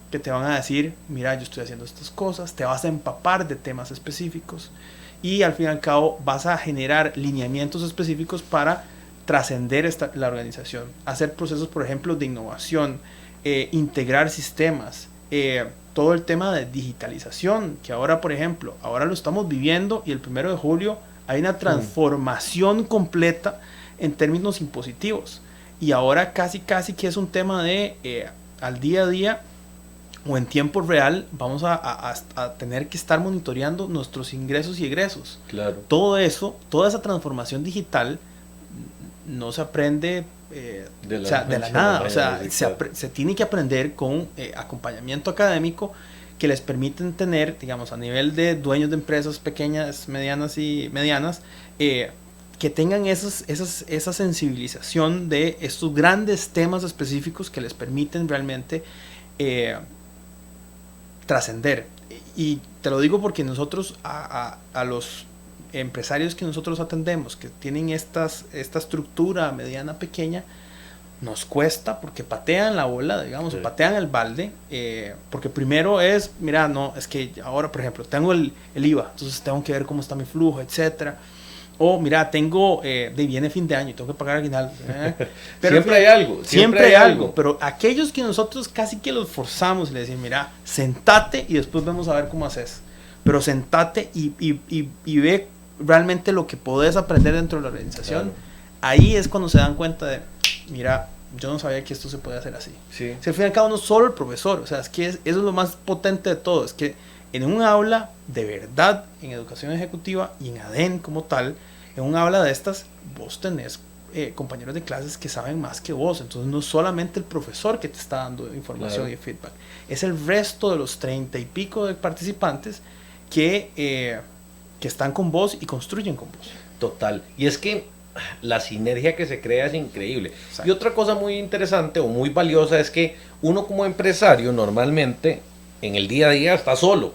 que te van a decir, mira, yo estoy haciendo estas cosas, te vas a empapar de temas específicos, y al fin y al cabo vas a generar lineamientos específicos para trascender la organización, hacer procesos, por ejemplo, de innovación, integrar sistemas, todo el tema de digitalización, que ahora, por ejemplo, ahora lo estamos viviendo, y el 1 de julio hay una transformación completa en términos impositivos, y ahora casi que es un tema de al día a día o en tiempo real vamos a tener que estar monitoreando nuestros ingresos y egresos. Claro. Todo eso, toda esa transformación digital no se aprende de o sea, de la nada. O sea, se tiene que aprender con acompañamiento académico que les permiten tener, digamos, a nivel de dueños de empresas pequeñas, medianas, que tengan esa sensibilización de estos grandes temas específicos que les permiten realmente trascender. Y te lo digo porque nosotros a los empresarios que nosotros atendemos, que tienen esta estructura mediana, pequeña, nos cuesta porque patean la bola, digamos, o patean el balde, porque primero es, mira, no, es que ahora, por ejemplo, tengo el IVA, entonces tengo que ver cómo está mi flujo, etcétera. O mira, viene fin de año y tengo que pagar aguinaldo. Pero siempre hay algo. Siempre hay algo. Pero aquellos que nosotros casi que los forzamos y le decimos, mira, sentate y después vamos a ver cómo haces. Pero sentate y ve realmente lo que podés aprender dentro de la organización. Claro. Ahí es cuando se dan cuenta de, mira, yo no sabía que esto se puede hacer así. Sí. Se fue cada uno solo el profesor. O sea, es que eso es lo más potente de todo. Es que en un aula, de verdad, en educación ejecutiva y en ADEN como tal, en un aula de estas, vos tenés compañeros de clases que saben más que vos. Entonces no es solamente el profesor que te está dando información y feedback. Es el resto de los 30 y pico de participantes que están con vos y construyen con vos. Total. Y es que la sinergia que se crea es increíble. Exacto. Y otra cosa muy interesante o muy valiosa es que uno como empresario normalmente en el día a día está solo.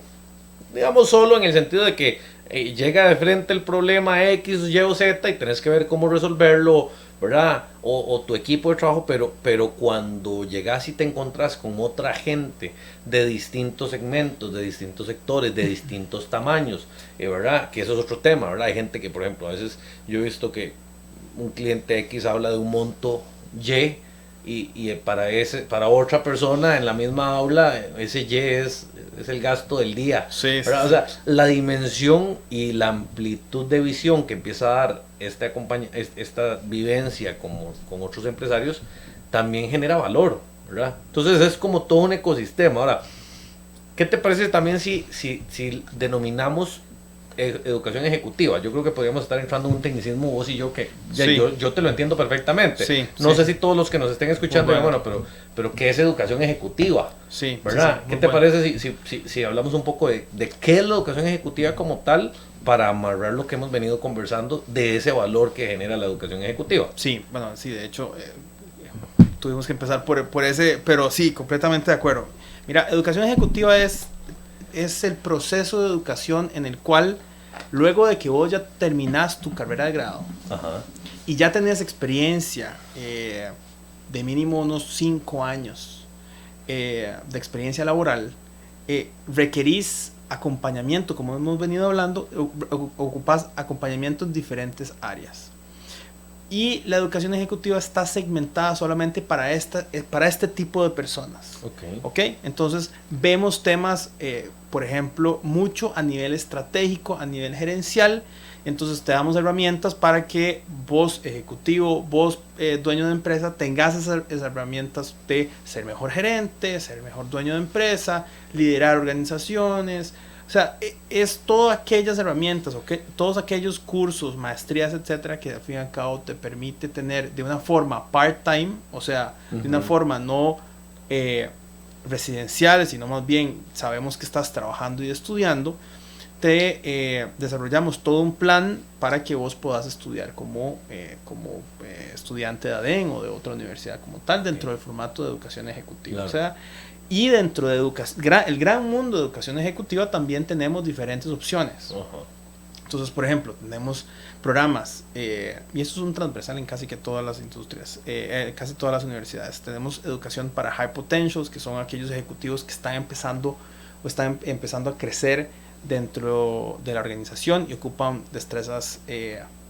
Digamos solo en el sentido de que llega de frente el problema X, Y o Z y tenés que ver cómo resolverlo, ¿verdad? O tu equipo de trabajo, pero cuando llegas y te encontrás con otra gente de distintos segmentos, de distintos sectores, de distintos tamaños, ¿verdad? Que eso es otro tema, ¿verdad? Hay gente que, por ejemplo, a veces yo he visto que un cliente X habla de un monto Y para otra persona en la misma aula, ese Y es el gasto del día. Sí, sí, o sea, la dimensión y la amplitud de visión que empieza a dar esta vivencia con otros empresarios también genera valor, ¿verdad? Entonces es como todo un ecosistema. Ahora, ¿qué te parece también si denominamos educación ejecutiva? Yo creo que podríamos estar entrando en un tecnicismo vos y yo que yo te lo entiendo perfectamente. No sé si todos los que nos estén escuchando, pero ¿qué es educación ejecutiva? Sí, ¿verdad? ¿Qué te parece si hablamos un poco de qué es la educación ejecutiva como tal, para amarrar lo que hemos venido conversando de ese valor que genera la educación ejecutiva? Sí, bueno, sí, de hecho tuvimos que empezar por ese, pero sí, completamente de acuerdo. Mira, educación ejecutiva es el proceso de educación en el cual luego de que vos ya terminás tu carrera de grado, ajá, y ya tenés experiencia de mínimo unos 5 años de experiencia laboral, requerís acompañamiento, como hemos venido hablando, ocupás acompañamiento en diferentes áreas. Y la educación ejecutiva está segmentada solamente para este tipo de personas. ¿Okay? Entonces vemos temas, por ejemplo, mucho a nivel estratégico, a nivel gerencial. Entonces te damos herramientas para que vos, ejecutivo, vos, dueño de empresa, tengas esas herramientas de ser mejor gerente, ser mejor dueño de empresa, liderar organizaciones. O sea, es todas aquellas herramientas, ¿okay? Todos aquellos cursos, maestrías, etcétera, que al fin y al cabo te permite tener de una forma part-time, o sea, de una forma no residencial, sino más bien sabemos que estás trabajando y estudiando. Te desarrollamos todo un plan para que vos puedas estudiar como estudiante de ADEN o de otra universidad como tal, dentro del formato de educación ejecutiva. Claro. O sea, y dentro de el gran mundo de educación ejecutiva también tenemos diferentes opciones. Entonces, por ejemplo, tenemos programas, y esto es un transversal en casi que todas las industrias, casi todas las universidades. Tenemos educación para high potentials, que son aquellos ejecutivos que están empezando a crecer dentro de la organización y ocupan destrezas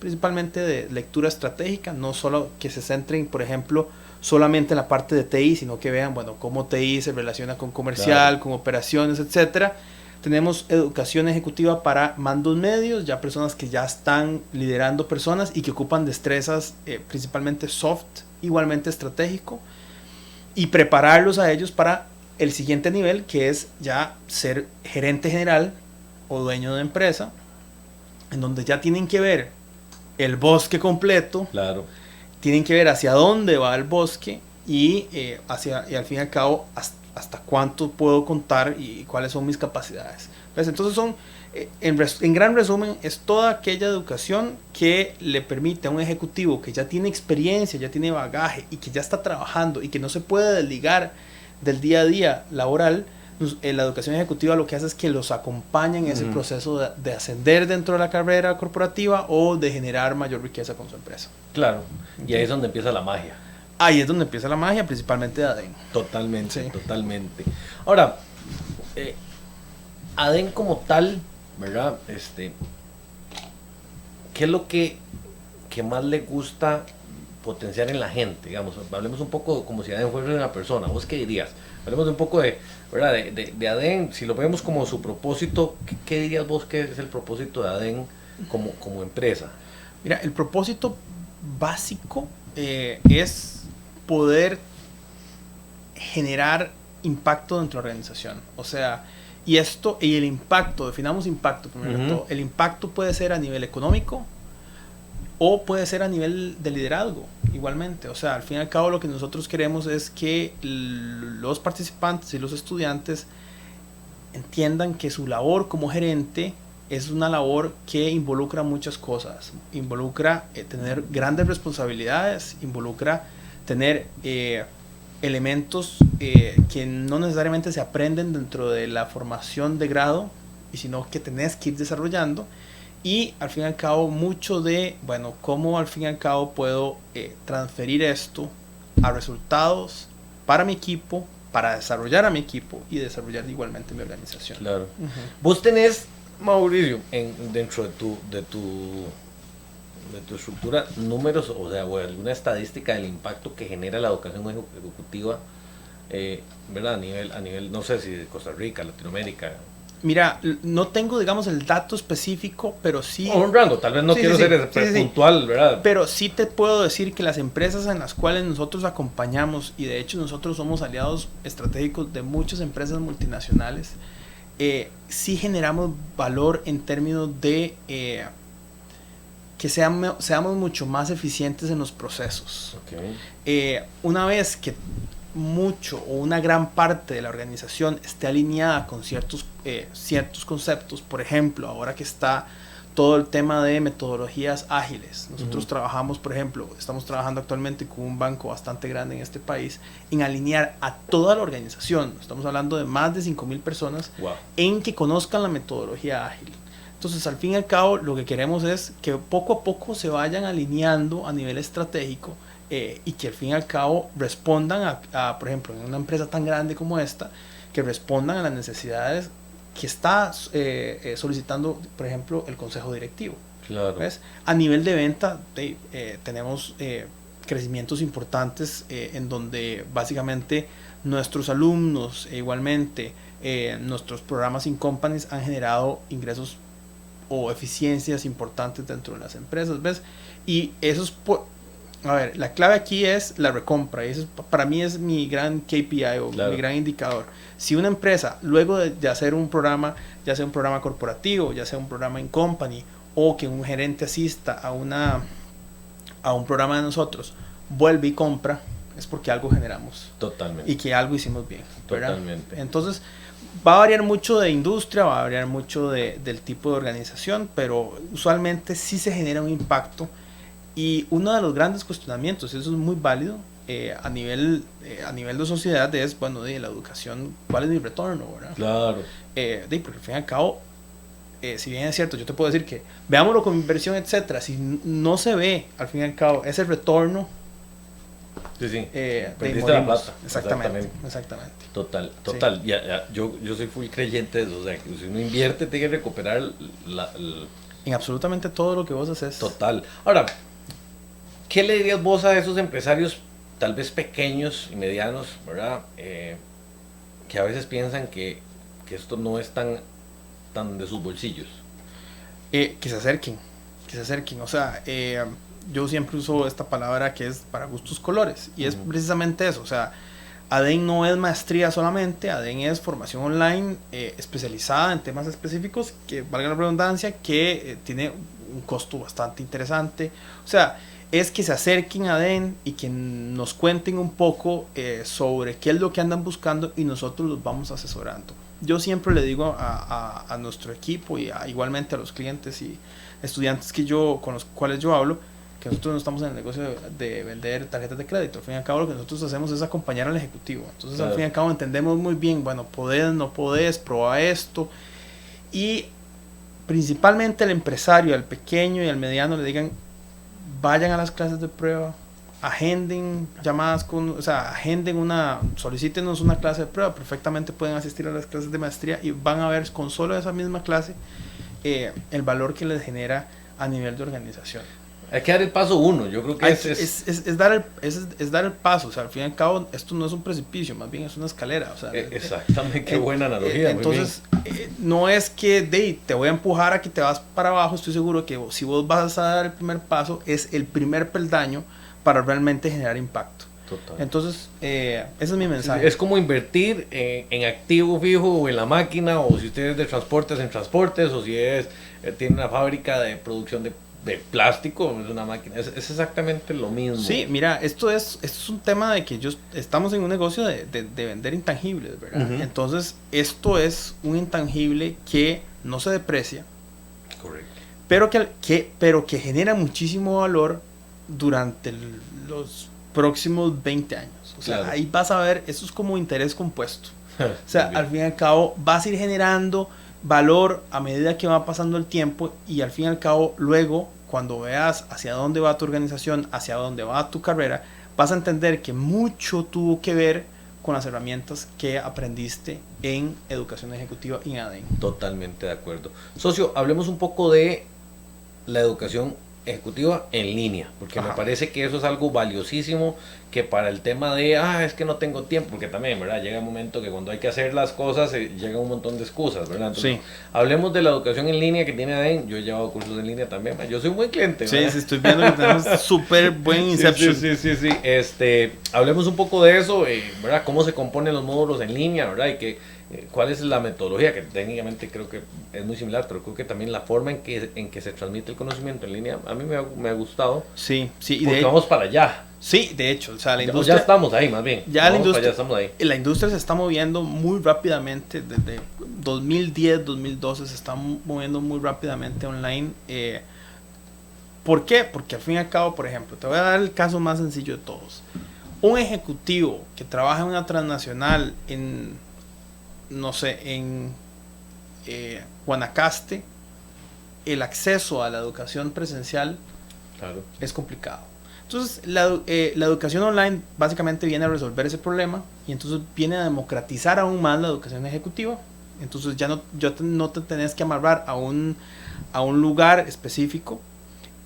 principalmente de lectura estratégica, no solo que se centren, por ejemplo, solamente en la parte de TI, sino que vean, bueno, cómo TI se relaciona con comercial, claro, con operaciones, etcétera. Tenemos educación ejecutiva para mandos medios, ya personas que ya están liderando personas y que ocupan destrezas principalmente soft, igualmente estratégico, y prepararlos a ellos para el siguiente nivel, que es ya ser gerente general o dueño de empresa, en donde ya tienen que ver el bosque completo, claro, tienen que ver hacia dónde va el bosque y al fin y al cabo hasta cuánto puedo contar y cuáles son mis capacidades. ¿Ves? Entonces en gran resumen, es toda aquella educación que le permite a un ejecutivo que ya tiene experiencia, ya tiene bagaje y que ya está trabajando y que no se puede desligar del día a día laboral. La educación ejecutiva lo que hace es que los acompaña en ese proceso de ascender dentro de la carrera corporativa o de generar mayor riqueza con su empresa. Claro, y ahí es donde empieza la magia. Ahí es donde empieza la magia, principalmente de ADEN. Totalmente, Sí. totalmente. Ahora, ADEN como tal, ¿verdad? ¿Qué es lo que más le gusta potenciar en la gente? Digamos, hablemos un poco como si ADEN fuera una persona. ¿Vos qué dirías? Hablemos un poco ¿verdad? De ADEN, si lo vemos como su propósito, ¿qué dirías vos que es el propósito de ADEN como empresa? Mira, el propósito básico es poder generar impacto dentro de la organización. O sea, y el impacto, definamos impacto primero de todo. El impacto puede ser a nivel económico o puede ser a nivel de liderazgo, igualmente. O sea, al fin y al cabo lo que nosotros queremos es que los participantes y los estudiantes entiendan que su labor como gerente es una labor que involucra muchas cosas. Involucra tener grandes responsabilidades, involucra tener elementos que no necesariamente se aprenden dentro de la formación de grado, sino que tenés que ir desarrollando. Y al fin y al cabo mucho de, bueno, cómo al fin y al cabo puedo transferir esto a resultados para mi equipo, para desarrollar a mi equipo y desarrollar igualmente mi organización. Claro. Vos tenés, Mauricio, dentro de tu estructura, números, o sea, o alguna estadística del impacto que genera la educación ejecutiva, ¿verdad? A nivel, no sé si de Costa Rica, Latinoamérica. Mira, no tengo, digamos, el dato específico, pero sí... O un rango, tal vez no quiero ser puntual, ¿verdad? Pero sí te puedo decir que las empresas en las cuales nosotros acompañamos, y de hecho nosotros somos aliados estratégicos de muchas empresas multinacionales, sí generamos valor en términos de que seamos mucho más eficientes en los procesos. Okay. Una vez que mucho o una gran parte de la organización esté alineada con ciertos conceptos, por ejemplo, ahora que está todo el tema de metodologías ágiles, nosotros trabajamos, por ejemplo, estamos trabajando actualmente con un banco bastante grande en este país en alinear a toda la organización, estamos hablando de más de 5,000 personas, wow, en que conozcan la metodología ágil. Entonces, al fin y al cabo, lo que queremos es que poco a poco se vayan alineando a nivel estratégico y que al fin y al cabo respondan por ejemplo, en una empresa tan grande como esta, que respondan a las necesidades que está solicitando, por ejemplo, el consejo directivo. Claro. ¿Ves? A nivel de venta, tenemos crecimientos importantes en donde básicamente nuestros alumnos igualmente nuestros programas in companies han generado ingresos o eficiencias importantes dentro de las empresas, ¿ves? Y eso es a ver, la clave aquí es la recompra, y eso para mí es mi gran KPI o mi gran indicador. Si una empresa, luego de hacer un programa, ya sea un programa corporativo, ya sea un programa in company, o que un gerente asista a un programa de nosotros, vuelve y compra, es porque algo generamos. Totalmente. Y que algo hicimos bien, ¿verdad? Totalmente. Entonces, va a variar mucho de industria, va a variar mucho del tipo de organización, pero usualmente sí se genera un impacto. Y uno de los grandes cuestionamientos, eso es muy válido, a nivel de sociedad, es, bueno, de la educación, ¿cuál es mi retorno, verdad? Claro. Porque al fin y al cabo, si bien es cierto, yo te puedo decir que veámoslo como inversión, etcétera, si no se ve, al fin y al cabo, ese retorno, perdiste la plata. Exactamente. Total. Sí. Ya, yo soy full creyente de eso, o sea, que si uno invierte, tiene que recuperar en absolutamente todo lo que vos haces. Total. Ahora, ¿qué le dirías vos a esos empresarios, tal vez pequeños y medianos, ¿verdad? Que a veces piensan que esto no es tan de sus bolsillos. Que se acerquen. O sea, yo siempre uso esta palabra que es para gustos colores. Y es precisamente eso. O sea, ADEN no es maestría solamente. ADEN es formación online especializada en temas específicos, que valga la redundancia, que tiene un costo bastante interesante. O sea, es que se acerquen a DEN y que nos cuenten un poco sobre qué es lo que andan buscando y nosotros los vamos asesorando. Yo siempre le digo a nuestro equipo y igualmente a los clientes y estudiantes con los cuales yo hablo, que nosotros no estamos en el negocio de vender tarjetas de crédito. Al fin y al cabo, lo que nosotros hacemos es acompañar al ejecutivo. Entonces, claro, al fin y al cabo, entendemos muy bien, bueno, podés, no podés, prueba esto. Y principalmente al empresario, al pequeño y al mediano, le digan, vayan a las clases de prueba, agenden llamadas solicítenos una clase de prueba, perfectamente pueden asistir a las clases de maestría y van a ver con solo esa misma clase el valor que les genera a nivel de organización. Hay que dar el paso uno, yo creo que es dar el paso, o sea, al fin y al cabo esto no es un precipicio, más bien es una escalera, o sea, exactamente, qué buena analogía. Entonces, no es que te voy a empujar a que te vas para abajo, estoy seguro que si vos vas a dar el primer paso, es el primer peldaño para realmente generar impacto. Total. Entonces, ese es mi mensaje. Es como invertir en activo fijo o en la máquina, o si usted es de transportes, en transportes, o si tiene una fábrica de producción de plástico, es una máquina, es exactamente lo mismo. Sí, mira, esto es un tema de que estamos en un negocio de vender intangibles, ¿verdad? Uh-huh. Entonces, esto es un intangible que no se deprecia. Correcto. Pero que genera muchísimo valor durante los próximos 20 años. O sea, claro, ahí vas a ver, eso es como interés compuesto. O sea, al fin y al cabo vas a ir generando valor a medida que va pasando el tiempo y al fin y al cabo luego cuando veas hacia dónde va tu organización, hacia dónde va tu carrera, vas a entender que mucho tuvo que ver con las herramientas que aprendiste en educación ejecutiva y en ADEN. Totalmente de acuerdo. Socio, hablemos un poco de la educación ejecutiva en línea, porque me parece que eso es algo valiosísimo, que para el tema de, es que no tengo tiempo, porque también, ¿verdad? Llega un momento que cuando hay que hacer las cosas, llega un montón de excusas, ¿verdad? Entonces, sí, hablemos de la educación en línea que tiene ADEN. Yo he llevado cursos en línea también, yo soy un buen cliente, ¿verdad? Sí, estoy viendo que tenemos súper buen Inception. Sí. Hablemos un poco de eso, ¿verdad? Cómo se componen los módulos en línea, ¿verdad? Y cuál es la metodología, que técnicamente creo que es muy similar, pero creo que también la forma en que se transmite el conocimiento en línea, a mí me ha gustado. Sí, y porque vamos para allá. Sí, de hecho, o sea, la industria... Ya estamos ahí, más bien. Ya estamos ahí. La industria se está moviendo muy rápidamente, desde 2010, 2012 se está moviendo muy rápidamente online. ¿Por qué? Porque al fin y al cabo, por ejemplo, te voy a dar el caso más sencillo de todos. Un ejecutivo que trabaja en una transnacional en Guanacaste, el acceso a la educación presencial, claro, es complicado. Entonces, la educación online básicamente viene a resolver ese problema y entonces viene a democratizar aún más la educación ejecutiva. Entonces ya no te tenés que amarrar a un lugar específico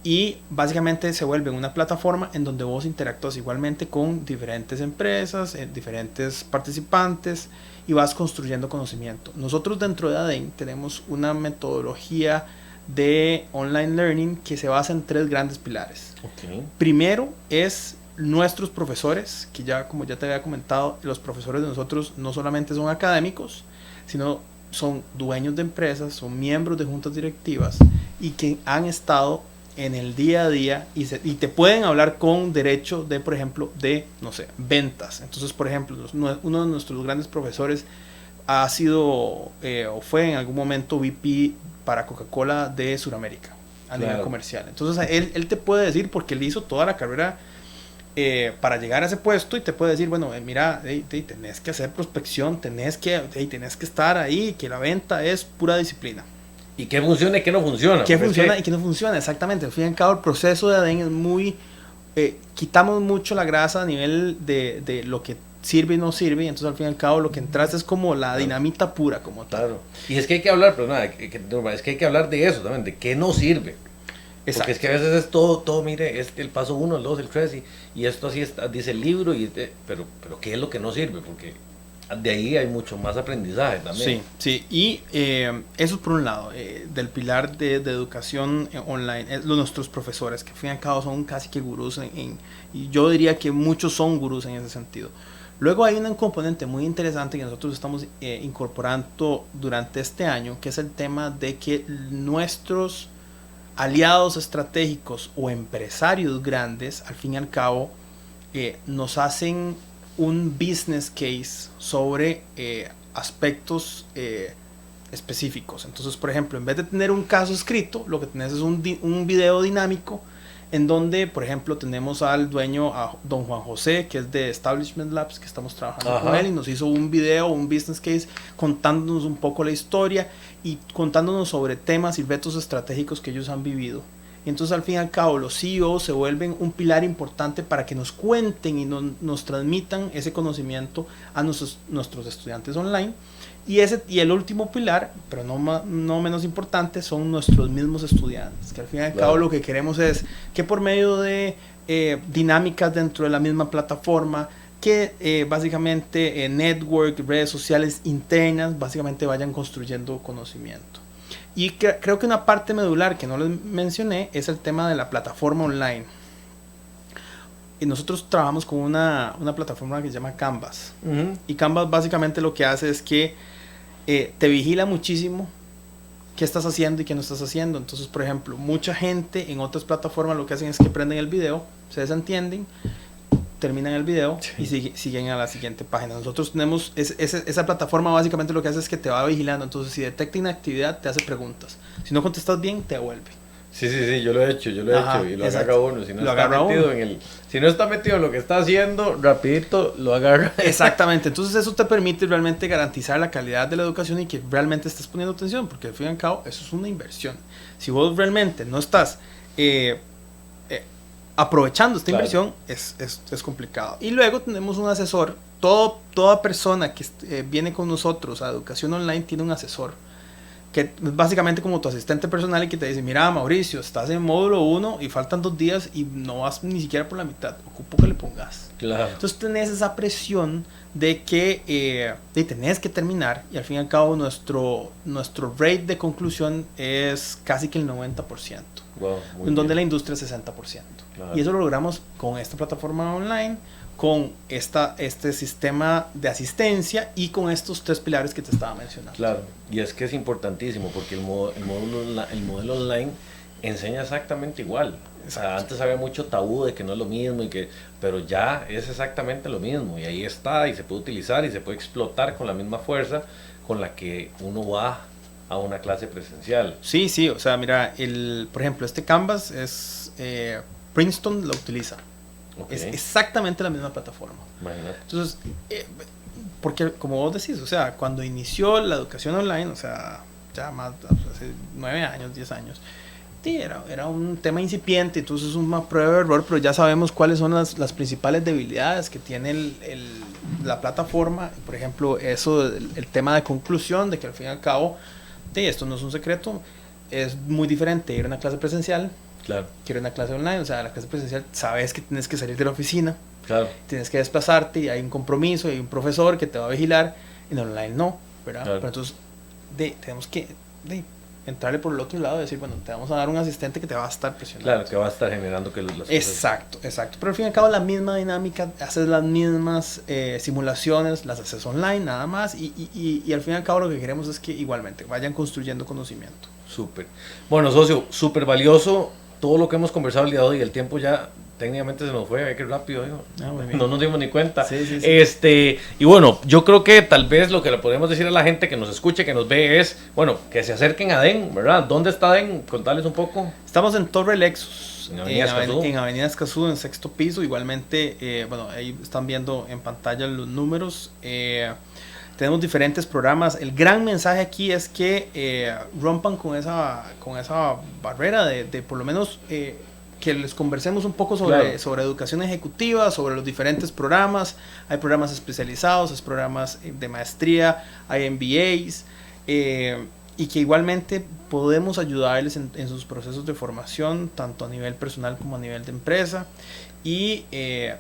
y básicamente se vuelve una plataforma en donde vos interactúas igualmente con diferentes empresas, diferentes participantes y vas construyendo conocimiento. Nosotros dentro de ADEN tenemos una metodología de online learning que se basa en 3 grandes pilares. Okay. Primero es nuestros profesores, que ya como ya te había comentado, los profesores de nosotros no solamente son académicos, sino son dueños de empresas, son miembros de juntas directivas y que han estado en el día a día y te pueden hablar con derecho de, por ejemplo, de, ventas. Entonces, por ejemplo, uno de nuestros grandes profesores ha sido o fue en algún momento VP para Coca-Cola de Sudamérica a nivel comercial. Entonces, él te puede decir, porque él hizo toda la carrera para llegar a ese puesto y te puede decir, bueno, mira, tenés que hacer prospección, tenés que estar ahí, que la venta es pura disciplina. Y qué funciona y qué no funciona. Qué funciona y qué no funciona, exactamente. Al fin y al cabo, el proceso de ADEN es muy... quitamos mucho la grasa a nivel de lo que sirve y no sirve, y entonces al fin y al cabo lo que entras es como la dinamita pura, como tal. Claro. Y es que hay que hablar, pero nada, es que hay que hablar de eso también, de qué no sirve. Exacto. Porque es que a veces es todo, mire, es el paso 1, el 2, el 3, y esto así está, dice el libro, pero ¿qué es lo que no sirve? Porque de ahí hay mucho más aprendizaje también. Sí, y eso es por un lado, del pilar de educación online, nuestros profesores, que al fin y al cabo son casi que gurús, y yo diría que muchos son gurús en ese sentido. Luego hay un componente muy interesante que nosotros estamos incorporando durante este año, que es el tema de que nuestros aliados estratégicos o empresarios grandes, al fin y al cabo, nos hacen un business case sobre aspectos específicos. Entonces, por ejemplo, en vez de tener un caso escrito, lo que tenés es un video dinámico en donde, por ejemplo, tenemos al dueño, a don Juan José, que es de Establishment Labs, que estamos trabajando con él, y nos hizo un video, un business case, contándonos un poco la historia y contándonos sobre temas y retos estratégicos que ellos han vivido. Y entonces, al fin y al cabo, los CEOs se vuelven un pilar importante para que nos cuenten y nos transmitan ese conocimiento a nuestros estudiantes online. Y el último pilar, pero no menos importante, son nuestros mismos estudiantes, que al fin y al cabo lo que queremos es que por medio de dinámicas dentro de la misma plataforma, que básicamente network, redes sociales internas, básicamente vayan construyendo conocimiento. Y creo que una parte medular que no les mencioné es el tema de la plataforma online. Y nosotros trabajamos con una plataforma que se llama Canvas. Y Canvas básicamente lo que hace es que te vigila muchísimo qué estás haciendo y qué no estás haciendo. Entonces, por ejemplo, mucha gente en otras plataformas lo que hacen es que prenden el video, se desentienden, terminan el video y siguen a la siguiente página. Nosotros tenemos esa plataforma, básicamente lo que hace es que te va vigilando. Entonces, si detecta inactividad, te hace preguntas. Si no contestas bien, te devuelve. Sí, yo lo he hecho, y lo agarra uno. Si no si no está metido en lo que está haciendo, rapidito lo agarra. Exactamente, entonces eso te permite realmente garantizar la calidad de la educación y que realmente estés poniendo atención, porque al fin y al cabo eso es una inversión. Si vos realmente no estás aprovechando esta inversión, es complicado. Y luego tenemos un asesor. Toda persona que viene con nosotros a educación online tiene un asesor, que es básicamente como tu asistente personal y que te dice: mira, Mauricio, estás en módulo 1 y faltan 2 días y no vas ni siquiera por la mitad, ocupo que le pongas. Claro. Entonces tenés esa presión de que tenés que terminar, y al fin y al cabo nuestro rate de conclusión es casi que el 90%, en donde la industria es 60%. Claro. Y eso lo logramos con esta plataforma online, con este sistema de asistencia y con estos 3 pilares que te estaba mencionando. Claro, y es que es importantísimo porque el modelo online enseña exactamente igual. O sea, antes había mucho tabú de que no es lo mismo, pero ya es exactamente lo mismo, y ahí está, y se puede utilizar y se puede explotar con la misma fuerza con la que uno va a una clase presencial. Sí, o sea, mira, por ejemplo, este Canvas Princeton lo utiliza. Okay. Es exactamente la misma plataforma. Imagínate. Entonces, porque como vos decís, o sea, cuando inició la educación online, o sea, ya más hace 9 años, 10 años, sí, era un tema incipiente, entonces es una prueba de error, pero ya sabemos cuáles son las principales debilidades que tiene la plataforma. Por ejemplo, el tema de conclusión, de que al fin y al cabo, esto no es un secreto, es muy diferente ir a una clase presencial. Claro. Quiero una clase online, o sea, la clase presencial sabes que tienes que salir de la oficina, claro, tienes que desplazarte y hay un compromiso, hay un profesor que te va a vigilar. En online no, ¿verdad? Claro. Pero entonces tenemos que entrarle por el otro lado y decir, bueno, te vamos a dar un asistente que te va a estar presionando. Claro, que va a estar generando que las cosas... Exacto. Pero al fin y al cabo la misma dinámica, haces las mismas simulaciones, las haces online nada más, y al fin y al cabo lo que queremos es que igualmente vayan construyendo conocimiento. Súper. Bueno, socio, súper valioso todo lo que hemos conversado el día de hoy. El tiempo ya técnicamente se nos fue, qué rápido, no nos dimos ni cuenta. Sí. Y bueno, yo creo que tal vez lo que le podemos decir a la gente que nos escuche, que nos ve, es, bueno, que se acerquen a DEN, ¿verdad? ¿Dónde está DEN? Contarles un poco. Estamos en Torre Lexus, en Avenida Escazú, en 6º piso. Igualmente, bueno, ahí están viendo en pantalla los números. Tenemos diferentes programas. El gran mensaje aquí es que rompan con esa barrera de por lo menos que les conversemos un poco sobre educación ejecutiva, sobre los diferentes programas. Hay programas especializados, hay programas de maestría, hay MBAs, y que igualmente podemos ayudarles en sus procesos de formación, tanto a nivel personal como a nivel de empresa. Y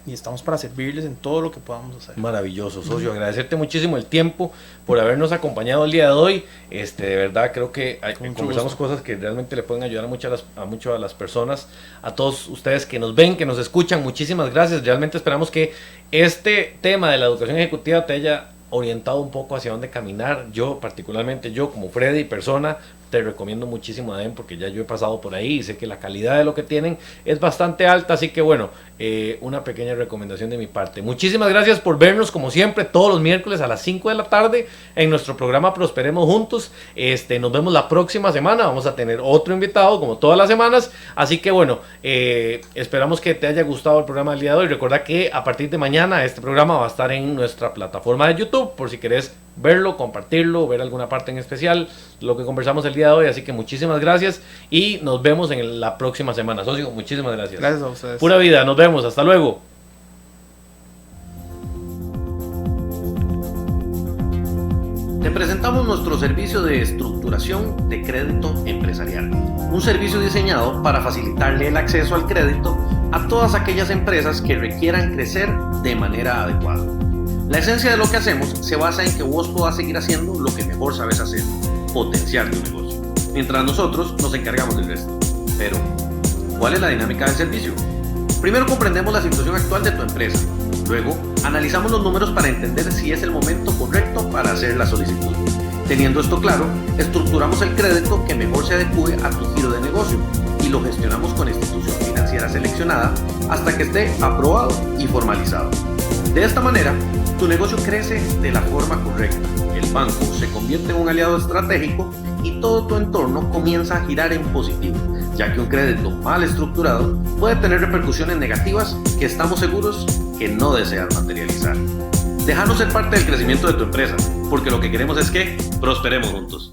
estamos para servirles en todo lo que podamos hacer. Maravilloso, socio. Agradecerte muchísimo el tiempo por habernos acompañado el día de hoy. De verdad creo que conversamos cosas que realmente le pueden ayudar mucho a las personas, a todos ustedes que nos ven, que nos escuchan. Muchísimas gracias. Realmente esperamos que este tema de la educación ejecutiva te haya orientado un poco hacia dónde caminar. Particularmente yo como Freddy, persona, te recomiendo muchísimo Adem porque ya yo he pasado por ahí y sé que la calidad de lo que tienen es bastante alta, así que bueno, una pequeña recomendación de mi parte. Muchísimas gracias por vernos como siempre todos los miércoles a las 5 de la tarde en nuestro programa Prosperemos Juntos. Nos vemos la próxima semana, vamos a tener otro invitado como todas las semanas, así que bueno, esperamos que te haya gustado el programa del día de hoy. Recuerda que a partir de mañana este programa va a estar en nuestra plataforma de YouTube por si querés verlo, compartirlo, ver alguna parte en especial, lo que conversamos el día de hoy. Así que muchísimas gracias y nos vemos en la próxima semana. Socio, muchísimas gracias. Gracias a ustedes. Pura vida, nos vemos, hasta luego. Te presentamos nuestro servicio de estructuración de crédito empresarial, un servicio diseñado para facilitarle el acceso al crédito a todas aquellas empresas que requieran crecer de manera adecuada. La esencia de lo que hacemos se basa en que vos puedas seguir haciendo lo que mejor sabes hacer, potenciar tu negocio, mientras nosotros nos encargamos del resto. Pero, ¿cuál es la dinámica del servicio? Primero comprendemos la situación actual de tu empresa. Luego, analizamos los números para entender si es el momento correcto para hacer la solicitud. Teniendo esto claro, estructuramos el crédito que mejor se adecue a tu giro de negocio y lo gestionamos con la institución financiera seleccionada hasta que esté aprobado y formalizado. De esta manera, tu negocio crece de la forma correcta, el banco se convierte en un aliado estratégico y todo tu entorno comienza a girar en positivo, ya que un crédito mal estructurado puede tener repercusiones negativas que estamos seguros que no deseas materializar. Déjanos ser parte del crecimiento de tu empresa, porque lo que queremos es que prosperemos juntos.